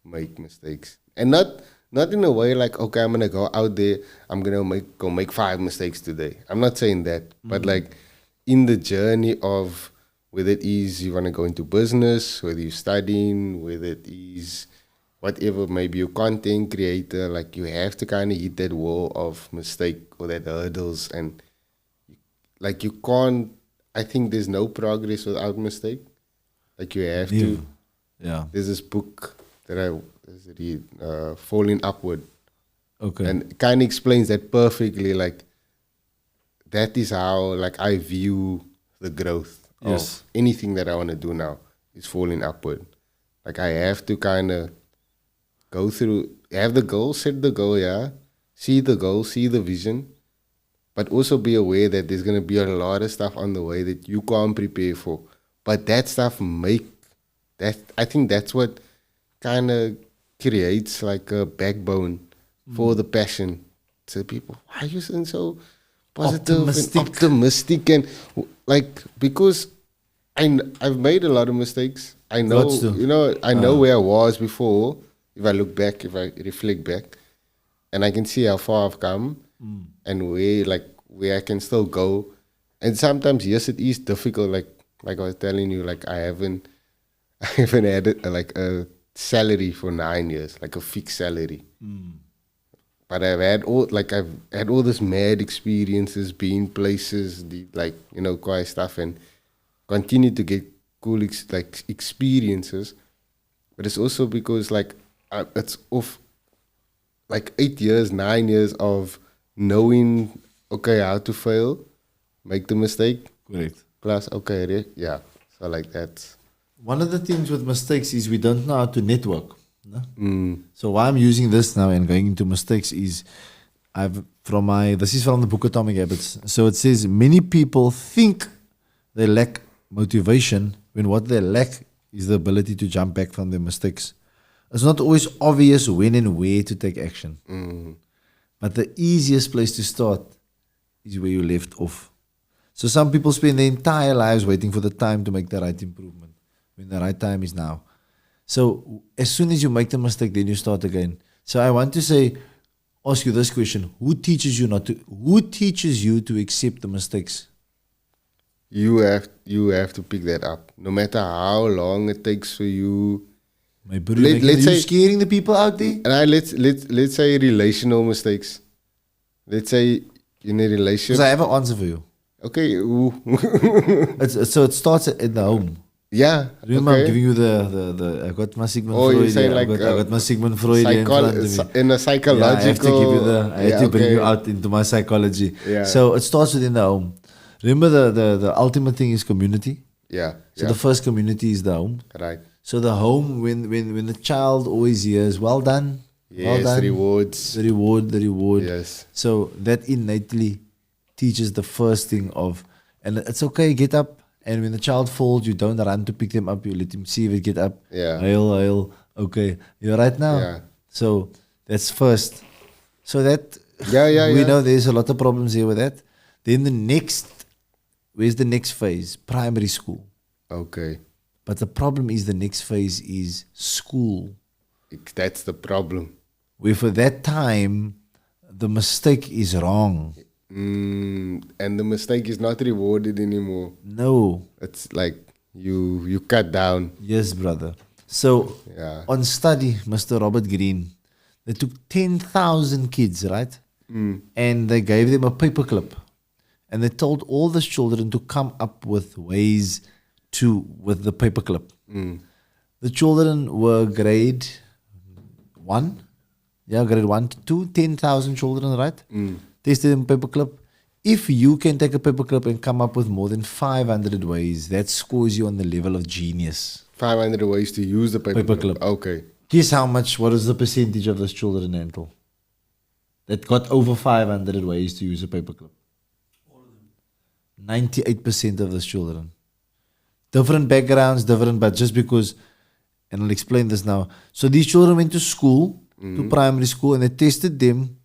make mistakes, and not in a way like, okay, I'm gonna go out there, I'm gonna make 5 mistakes today. I'm not saying that, but like in the journey of whether it is you wanna go into business, whether you're studying, whether it is whatever, maybe you're content creator, like you have to kind of hit that wall of mistake or that hurdles, and like you can't. I think there's no progress without mistake. Like you have to. Yeah. There's this book that I read, Falling Upward. Okay. And it kind of explains that perfectly. Like that is how like I view the growth Yes. of anything that I want to do now is falling upward. Like I have to kind of go through, have the goal, set the goal, yeah. See the goal, see the vision, but also be aware that there's going to be a lot of stuff on the way that you can't prepare for. But that stuff I think that's what kind of creates like a backbone for the passion. So people, why are you saying so positive and optimistic? And like, because I've made a lot of mistakes. I know, Lots too. you know, I know where I was before. If I look back, if I reflect back, and I can see how far I've come and where I can still go. And sometimes, yes, it is difficult. Like I was telling you, like I haven't had a salary for 9 years, like a fixed salary. But I've had all this mad experiences, being places, quite stuff, and continue to get cool experiences. But it's also because it's off like 8 years, 9 years of knowing how to fail, make the mistake. Correct. Plus, yeah. So like that's One of the things with mistakes is we don't know how to network. No? So why I'm using this now and going into mistakes is this is from the book Atomic Habits. So it says many people think they lack motivation when what they lack is the ability to jump back from their mistakes. It's not always obvious when and where to take action. But the easiest place to start is where you left off. So some people spend their entire lives waiting for the time to make the right improvement, when the right time is now. So as soon as you make the mistake, then you start again. So I want to ask you this question: Who teaches you to accept the mistakes? you have to pick that up, no matter how long it takes for you. My bro, let's say scaring the people out there. And let's say relational mistakes. Let's say in a relationship. Because I have an answer for you. Okay. So it starts in the home. Yeah. Remember, I'm giving you the I got my Sigmund Oh, Freud. you say I got my Sigmund Freud in front of me. In a psychological. Yeah, I have to give you I have to bring you out into my psychology. Yeah. So it starts within the home. Remember the ultimate thing is community. Yeah. So the first community is the home. Right. So the home, when the child always hears, well done, Yes, well done, rewards. the reward. Yes. So that innately teaches the first thing of, and it's okay, get up. And when the child falls, you don't run to pick them up. You let him see if it get up. Yeah. Hail. Okay, you're right now. Yeah. So that's first. So that we Yeah. know there's a lot of problems here with that. Then where's the next phase? Primary school. Okay. But the problem is the next phase is school. That's the problem. Where for that time, the mistake is wrong. And the mistake is not rewarded anymore. No. It's like you cut down. Yes, brother. So Yeah. on study, Mr. Robert Greene, they took 10,000 kids, right? And they gave them a paperclip. And they told all the children to come up with ways with the paperclip. The children were grade 1. Yeah, grade 1 to 2, 10,000 children, right? Tested them paperclip. If you can take a paperclip and come up with more than 500 ways, that scores you on the level of genius. 500 ways to use the paperclip. Okay. Guess what is the percentage of those children, Antle, that got over 500 ways to use a paperclip? 98% of those children. Different backgrounds, but just because and I'll explain this now. So these children went to school, to primary school, and they tested them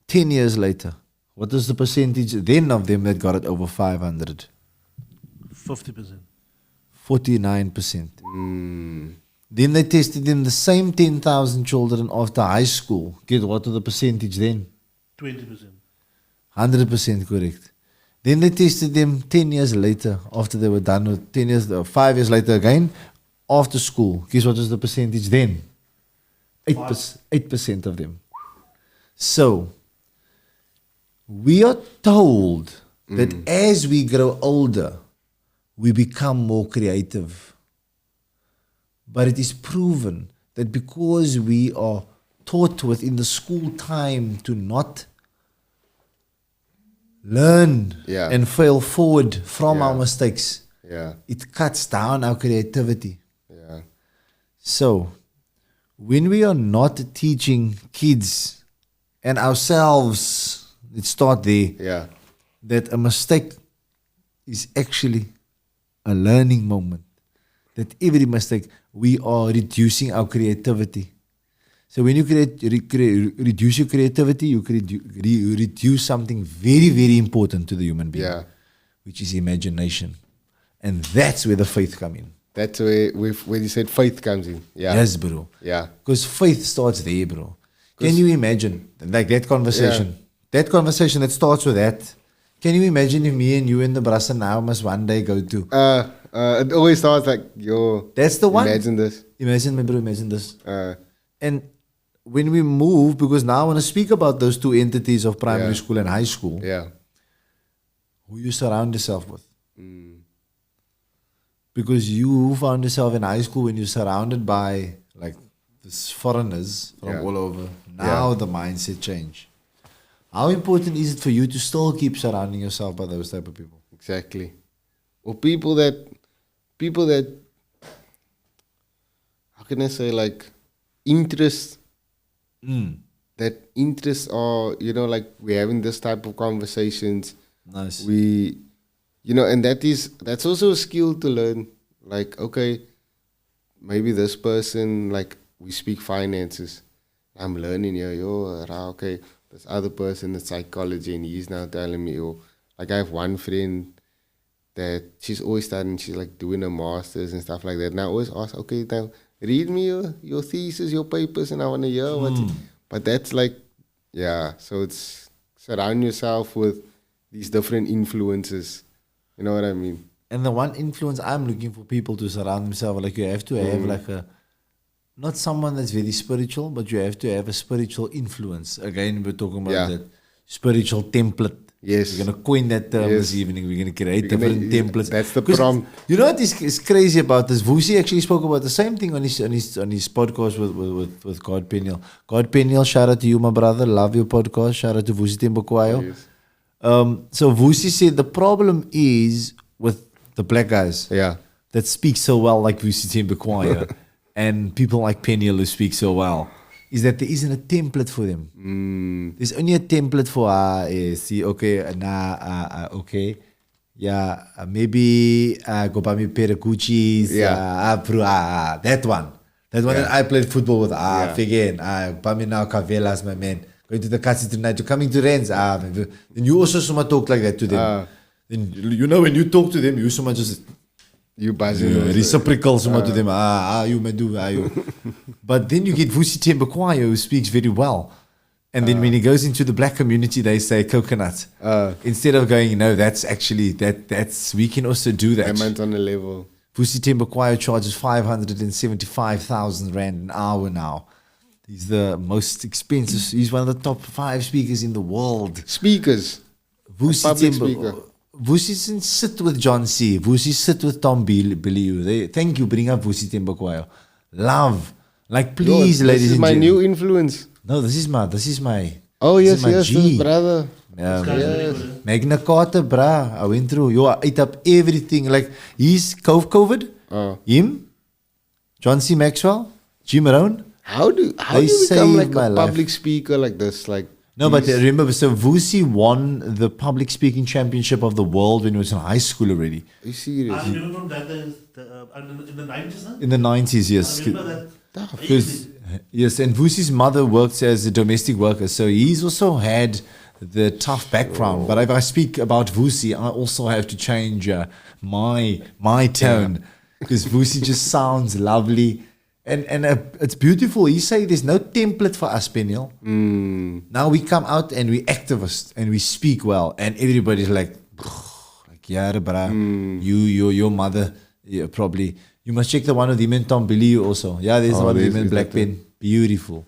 10 years later. What was the percentage then of them that got it over 500? 50%. 49%. Then they tested them, the same 10,000 children after high school. Get what was the percentage then? 20%. 100% correct. Then they tested them 10 years later after they were done with 10 years, 5 years later again, after school. Guess what was the percentage then? 8% of them. So, we are told that as we grow older, we become more creative. But it is proven that because we are taught within the school time to not learn and fail forward from our mistakes, it cuts down our creativity. So, when we are not teaching kids and ourselves, let's start there, that a mistake is actually a learning moment. That every mistake, we are reducing our creativity. So when you reduce your creativity, you reduce something very, very important to the human being, which is imagination. And that's where the faith comes in. That's where you said faith comes in. Yes, bro. Because faith starts there, bro. Can you imagine, like that conversation? That conversation that starts with that. Can you imagine if me and you and the brasa now must one day go to... it always starts like, yo... That's the one. Imagine this. Imagine, my bro, imagine this. And when we move, because now I want to speak about those two entities of primary school and high school. Who you surround yourself with. Because you found yourself in high school when you're surrounded by like these foreigners from all over. Now the mindset change. How important is it for you to still keep surrounding yourself by those type of people? Exactly. Or people that, how can I say, like, interest, that interests are, you know, like we're having this type of conversations. Nice. We, you know, and that's also a skill to learn. Like, okay, maybe this person, like, we speak finances. I'm learning here, okay. This other person is psychology, and he's now telling me, like, I have one friend that she's always studying, she's like doing a master's and stuff like that. And I always ask, okay, now read me your thesis, your papers, and I want to hear what's it. But that's like, so it's surround yourself with these different influences. You know what I mean? And the one influence I'm looking for people to surround themselves, like you have to have like a, not someone that's very spiritual, but you have to have a spiritual influence. Again, we're talking about that spiritual template. Yes. We're going to coin that term this evening. We're going to create different templates. That's the prompt. You know what is crazy about this? Vusi actually spoke about the same thing on his podcast with God Peniel. God Peniel, shout out to you, my brother. Love your podcast. Shout out to Vusi Tembakwayo. Yes. So Vusi said the problem is with the black guys that speak so well like Vusi Tembakwayo and people like Peniel who speak so well, is that there isn't a template for them. There's only a template for maybe go buy me a pair of Gucci's. That one that I played football with. Fagan. Buy me now Cavelas, my man. Going to the casino tonight. You're coming to Rennes. Then you also summa talk like that to them. Then you know when you talk to them, you summa just you buzzing. Reciprocal summa to them. You may do. But then you get Vusi Tembakwayo who speaks very well. And then when he goes into the black community, they say coconut. Instead of going, no, that's actually, that's we can also do that. Diamond on a level. Vusi Tembakwayo charges 575,000 Rand an hour now. He's the most expensive, he's one of the top 5 speakers in the world. Speakers? Vusi sit with John C. Vusi sit with Tom Billiou. Thank you, bring up Vusi Tembakwayo. Love. Like, please, ladies and gentlemen. This is my new influence. No, this is my. Oh, yes, G. brother. Magna Carta, bruh. I went through. I ate up everything. Like, he's COVID. Him, John C. Maxwell, Jim Rohn. How do you become like a public speaker like this? Like, No, but remember, so Vusi won the public speaking championship of the world when he was in high school already. Are you serious? I remember from that in the 90s, huh? In the 90s, yes. I remember that. Because, yes, and Vusi's mother works as a domestic worker, so he's also had the tough background. But if I speak about Vusi, I also have to change my tone because Vusi just sounds lovely. And it's beautiful. You say there's no template for us, Peniel. Now we come out and we activists and we speak well, and everybody's like yeah, bruh, your mother, yeah, probably. You must check the one with him and Tom Billy also. Yeah, there's one with him and Black Pen. Beautiful.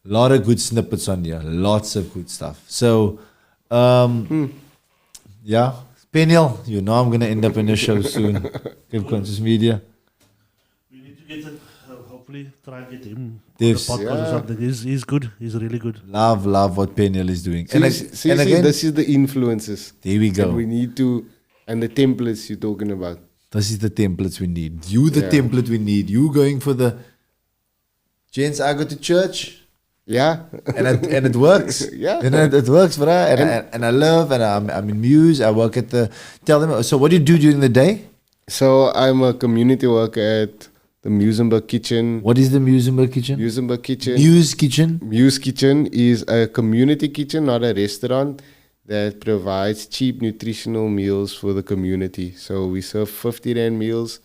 A lot of good snippets on here. Lots of good stuff. So, yeah, Peniel, you know I'm gonna end up in a show soon. Give Conscious Media. We need to get it. Hopefully, try and get him on the Yes. podcast or something. He's good. He's really good. Love what Peniel is doing. So, see, again, this is the influences. there we go. And we need to, and the templates you're talking about. This is the templates we need. You the template we need. You going for the gents, I go to church. Yeah. And it works. Yeah. And it works, bruh. And I love, and I'm in Muse. I work at the, tell them, so what do you do during the day? So I'm a community worker at the Musenberg Kitchen. What is the Musenberg Kitchen? Musenberg Kitchen. Muse Kitchen. Muse Kitchen is a community kitchen, not a restaurant, that provides cheap nutritional meals for the community. So we serve 50 Rand meals,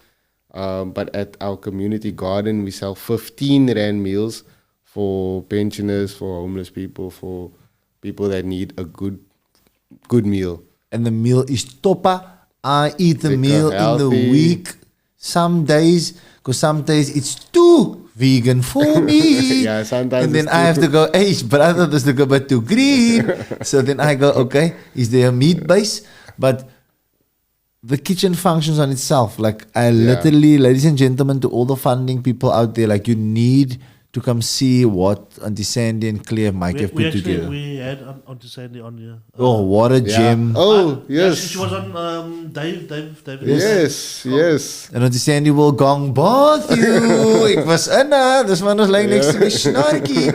but at our community garden, we sell 15 Rand meals for pensioners, for homeless people, for people that need a good meal. And the meal is toppa. I eat the Lekker meal healthy. in the week. Some days, because some days it's too vegan for me. Yeah, sometimes and then it's I have too- to go, hey, brother, this look a bit too green. So then I go, okay, is there a meat base? But the kitchen functions on itself. Like I literally, ladies and gentlemen, to all the funding people out there, like you need to come see what Auntie Sandy and Claire Mike have put together. We had Auntie Sandy on here. Oh, what a gem. Oh, Yeah, yes. she was on Dave. Yes. En Auntie Sandy will gong both you. Ek was in this man was lying next to me snarky.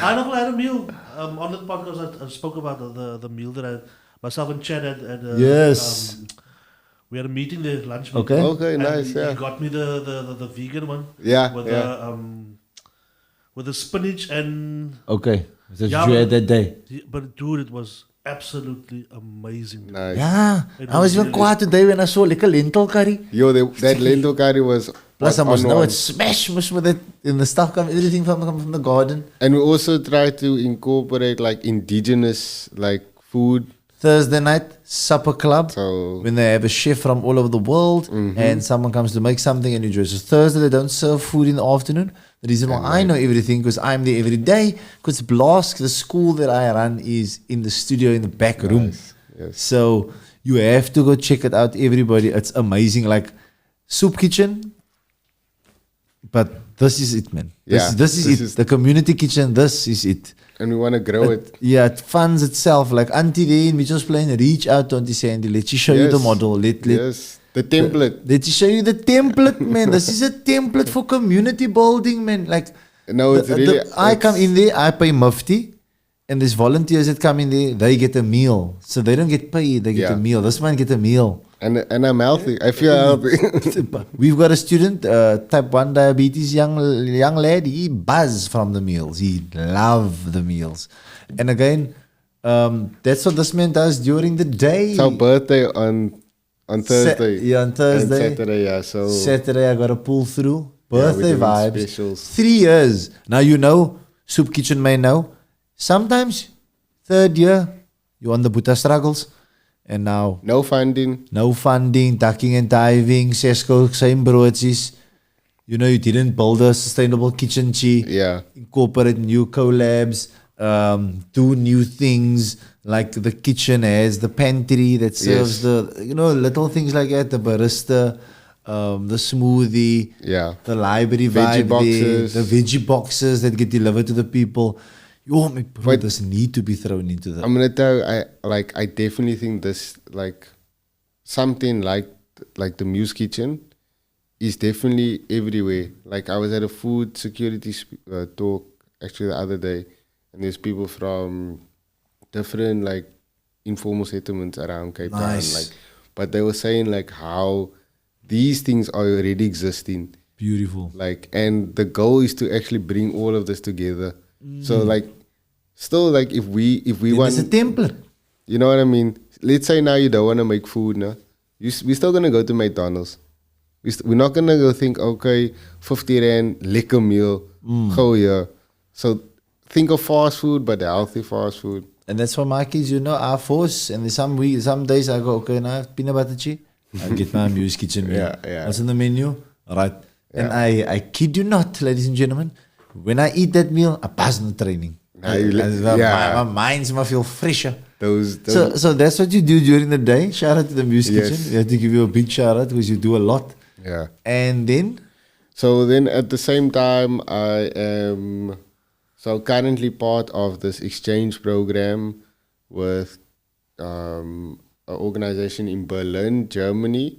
I know I had a meal. On the podcast, I spoke about the meal that I myself and Chad had. Yes. We had a meeting there, lunch meeting. Okay. Okay, And nice, he yeah. got me the vegan one. Yeah, With yeah. with the spinach and Okay. That's Yeah, what you but- had that day. but dude, it was absolutely amazing. Nice. Yeah. It I was was even really- quiet today when I saw like a lentil curry. Yo, that lentil curry was Plus I on must know one. it's smash mush with it in the stuff come everything from the garden. And we also try to incorporate like indigenous like food. Thursday night supper club. So When they have a chef from all over the world and someone comes to make something and enjoy. So Thursday they don't serve food in the afternoon. The reason why I know everything because I'm there every day. Because Blask, the school that I run, is in the studio in the back room. Nice. Yes. So you have to go check it out, everybody. It's amazing. Like Soup Kitchen. But this is it, man. Yeah, This is this it. is- The community kitchen, this is it. And we want to grow it. Yeah, it funds itself. Like Auntie there in Mitchell's Plain, reach out to Auntie Sandy. Let you show you the Yes. model. Yes. The template. Let you show you the template, man. This is a template for community building, man. Like No, it's really. I come in there, I pay mufti, and there's volunteers that come in there, they get a meal. So they don't get paid, they get Yeah. a meal. This man get a meal. And I'm healthy. I feel healthy. We've got a student, type 1 diabetes, young lad. He buzz from the meals. He love the meals. And again, that's what this man does during the day. It's our birthday on Thursday. Yeah, on Thursday. And Saturday, yeah. So Saturday, I got to pull through. Yeah, we're Birthday doing vibes. specials. 3 years. Now you know, Soup Kitchen may know. Sometimes, 3rd year, you're on the Buddha struggles. And now, no funding. no funding, ducking and diving, Sesco, same broodsies. You know, you didn't build a sustainable kitchen chi. Yeah. Incorporate new collabs, do new things. Like the kitchen has the pantry that serves Yes. the, little things like that, the barista, the smoothie, Yeah. the library Veggie vibe boxes. there, the veggie boxes that get delivered to the people. Yo, my bro, But- this need to be thrown into the. I'm gonna tell you, I definitely think this like something like the Muse Kitchen is definitely everywhere. Like I was at a food security talk actually the other day, and there's people from different like informal settlements around Cape Nice. Town. Like, but they were saying like how these things are already existing. Beautiful. Like, and the goal is to actually bring all of this together. So like, still like if we want, It's a template. you know what I mean? Let's say now you don't want to make food, no? We're still gonna go to McDonald's. We're not gonna go think, okay, 50 rand, lekker meal, go here. So think of fast food, but healthy fast food. And that's for my kids, you know, I force. And then some days I go, okay, now peanut butter cheese. I get my Muse Kitchen meal. Yeah, yeah. What's in the menu? Right. And I kid you not, ladies and gentlemen, when I eat that meal, I pass on the training. Nah, yeah. My mind's might feel fresher. Those So that's what you do during the day. Shout out to the Muse Yes. Kitchen. We have to give you a big shout out because you do a lot. yeah. And then, So then at the same time, I am currently part of this exchange program with an organization in Berlin, Germany,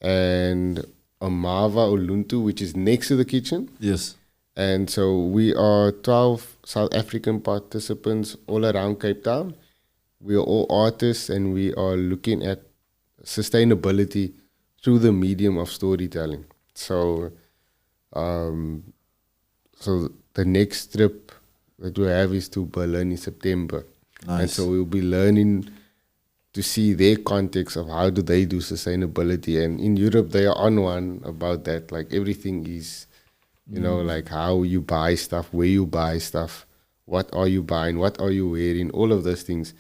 and Amava Oluntu, which is next to the kitchen. yes. And so we are 12 South African participants all around Cape Town. We are all artists and we are looking at sustainability through the medium of storytelling. So, so the next trip that we have is to Berlin in September. Nice. And so we'll be learning to see their context of how do they do sustainability. And in Europe, they are on one about that. Like everything is, you know, like how you buy stuff, where you buy stuff, what are you buying, what are you wearing, all of those things.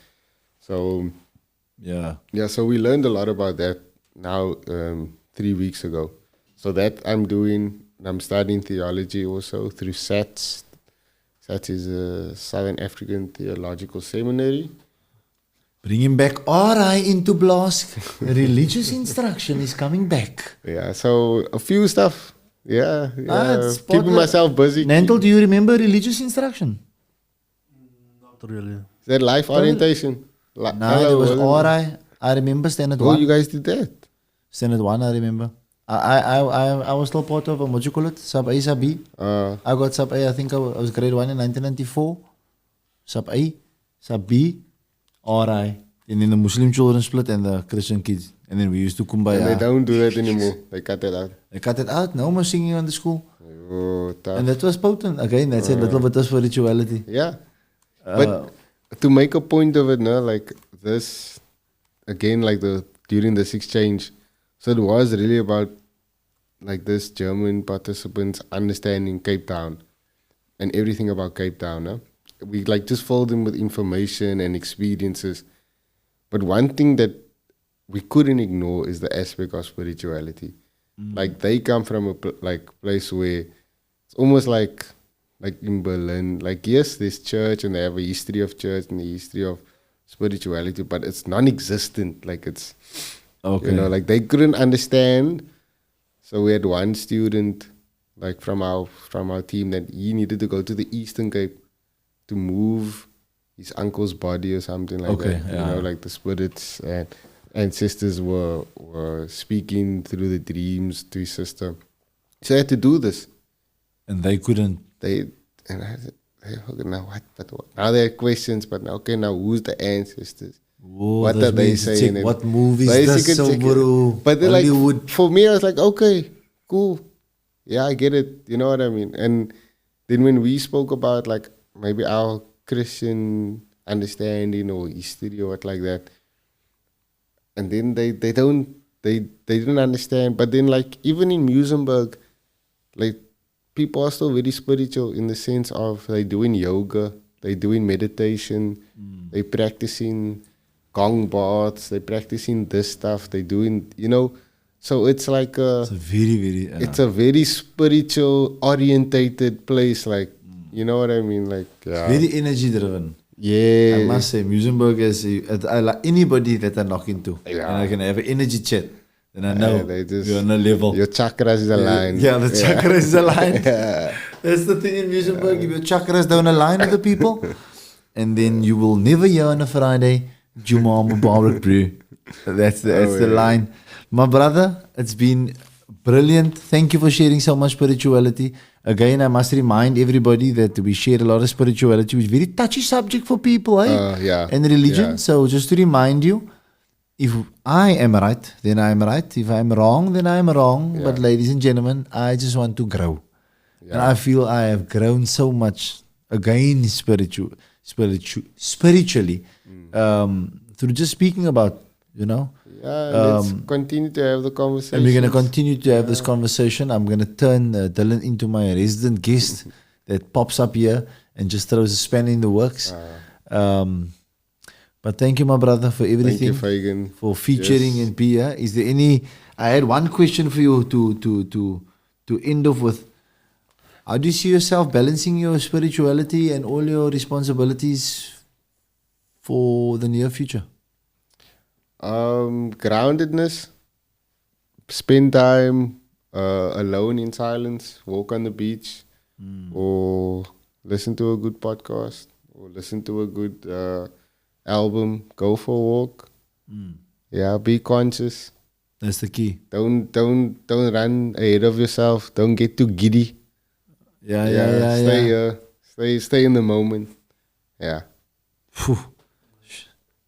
So, Yeah. yeah, so we learned a lot about that now 3 weeks ago. So that I'm doing, I'm studying theology also through SATS. SATS is a Southern African Theological Seminary. Bring him back. Alright, into Blask. Religious instruction is coming back. Yeah, so a few stuff. Yeah, it's part keeping of- myself busy. Nantel, do you remember religious instruction? Not really. Is that life orientation? No, there was alright. I remember standard Oh, one. you guys did that? Standard one, I remember. I was still part of what you call it? Sub A, Sub B. I got Sub A, I think I was grade 1 in 1994. Sub A, Sub B, alright. And then the Muslim children split and the Christian kids. And then we used to kumbaya. And they don't do that anymore. They cut it out. They cut it out. No more singing on the school. Oh, tough. And that was potent. Again, that's a little bit of spirituality. Yeah. But to make a point of it, no, like this, again, like during this exchange, so it was really about like this German participants understanding Cape Town and everything about Cape Town. No? We like just filled them with information and experiences. But one thing that we couldn't ignore is the aspect of spirituality. Like they come from a place where it's almost like in Berlin, like yes, there's church and they have a history of church and a history of spirituality, but it's non-existent. Like it's, Okay. you know, like they couldn't understand. So we had one student, like from our team, that he needed to go to the Eastern Cape to move his uncle's body or something like Okay, that. yeah. You know, like the spirits and ancestors were speaking through the dreams to his sister. So I had to do this. And they couldn't. And I said, hey, okay, now what? But what? Now there are questions, but now, okay, now who's the ancestors? Whoa, What those are they means to saying? check what movies Basically this so check it. bro. But they're Hollywood. like, for me, I was like, okay, cool. Yeah, I get it. You know what I mean? And then when we spoke about like maybe our Christian understanding or history or what like that, and then they didn't understand. But then like even in Musenberg, like people are still very spiritual in the sense of they doing yoga, they doing meditation, they practicing gong baths, they practicing this stuff, they doing, you know, so it's like It's a very, very. it's a very spiritual orientated place, like you know what I mean, like very energy driven. yeah, I must say, Musenberg is I like anybody that I knock into, Yeah. and I can have an energy chat. Then I know they just- you're on a level. your chakras is aligned. Yeah, the chakra is aligned. Yeah. That's the thing in Musenberg. If your chakras don't align with the people, and then you will never hear on a Friday, Juma Mubarak, bro. That's the line. My brother, it's been brilliant. Thank you for sharing so much spirituality. Again, I must remind everybody that we share a lot of spirituality, which is very touchy subject for people, Yeah. and religion. Yeah. So just to remind you, if I am right, then I am right. If I'm wrong, then I am wrong. Yeah. But ladies and gentlemen, I just want to grow. And Yeah. I feel I have grown so much again spiritually through just speaking about, Yeah, let's continue to have the conversation. and we're going to continue to have this conversation. I'm going to turn Dylan into my resident guest that pops up here and just throws a spanner in the works. But thank you, my brother, for Thank everything, you, Fagan. for featuring Yes. in Pia. Is there any? I had one question for you to end off with. How do you see yourself balancing your spirituality and all your responsibilities for the near future? Groundedness. Spend time alone in silence. Walk on the beach, or listen to a good podcast, or listen to a good album. Go for a walk. Yeah, be conscious. That's the key. Don't run ahead of yourself. Don't get too giddy. Stay in the moment. Yeah. Phew.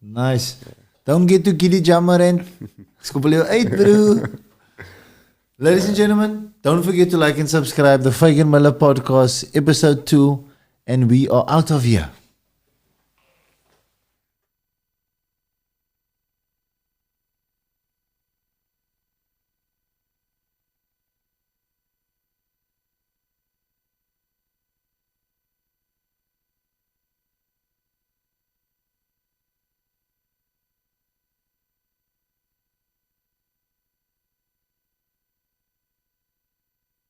Nice. Don't get too giddy, Jamaran. Skoppel jou uit, bro. Ladies and gentlemen, don't forget to like and subscribe the Fagan Muller Podcast, episode 2, and we are out of here.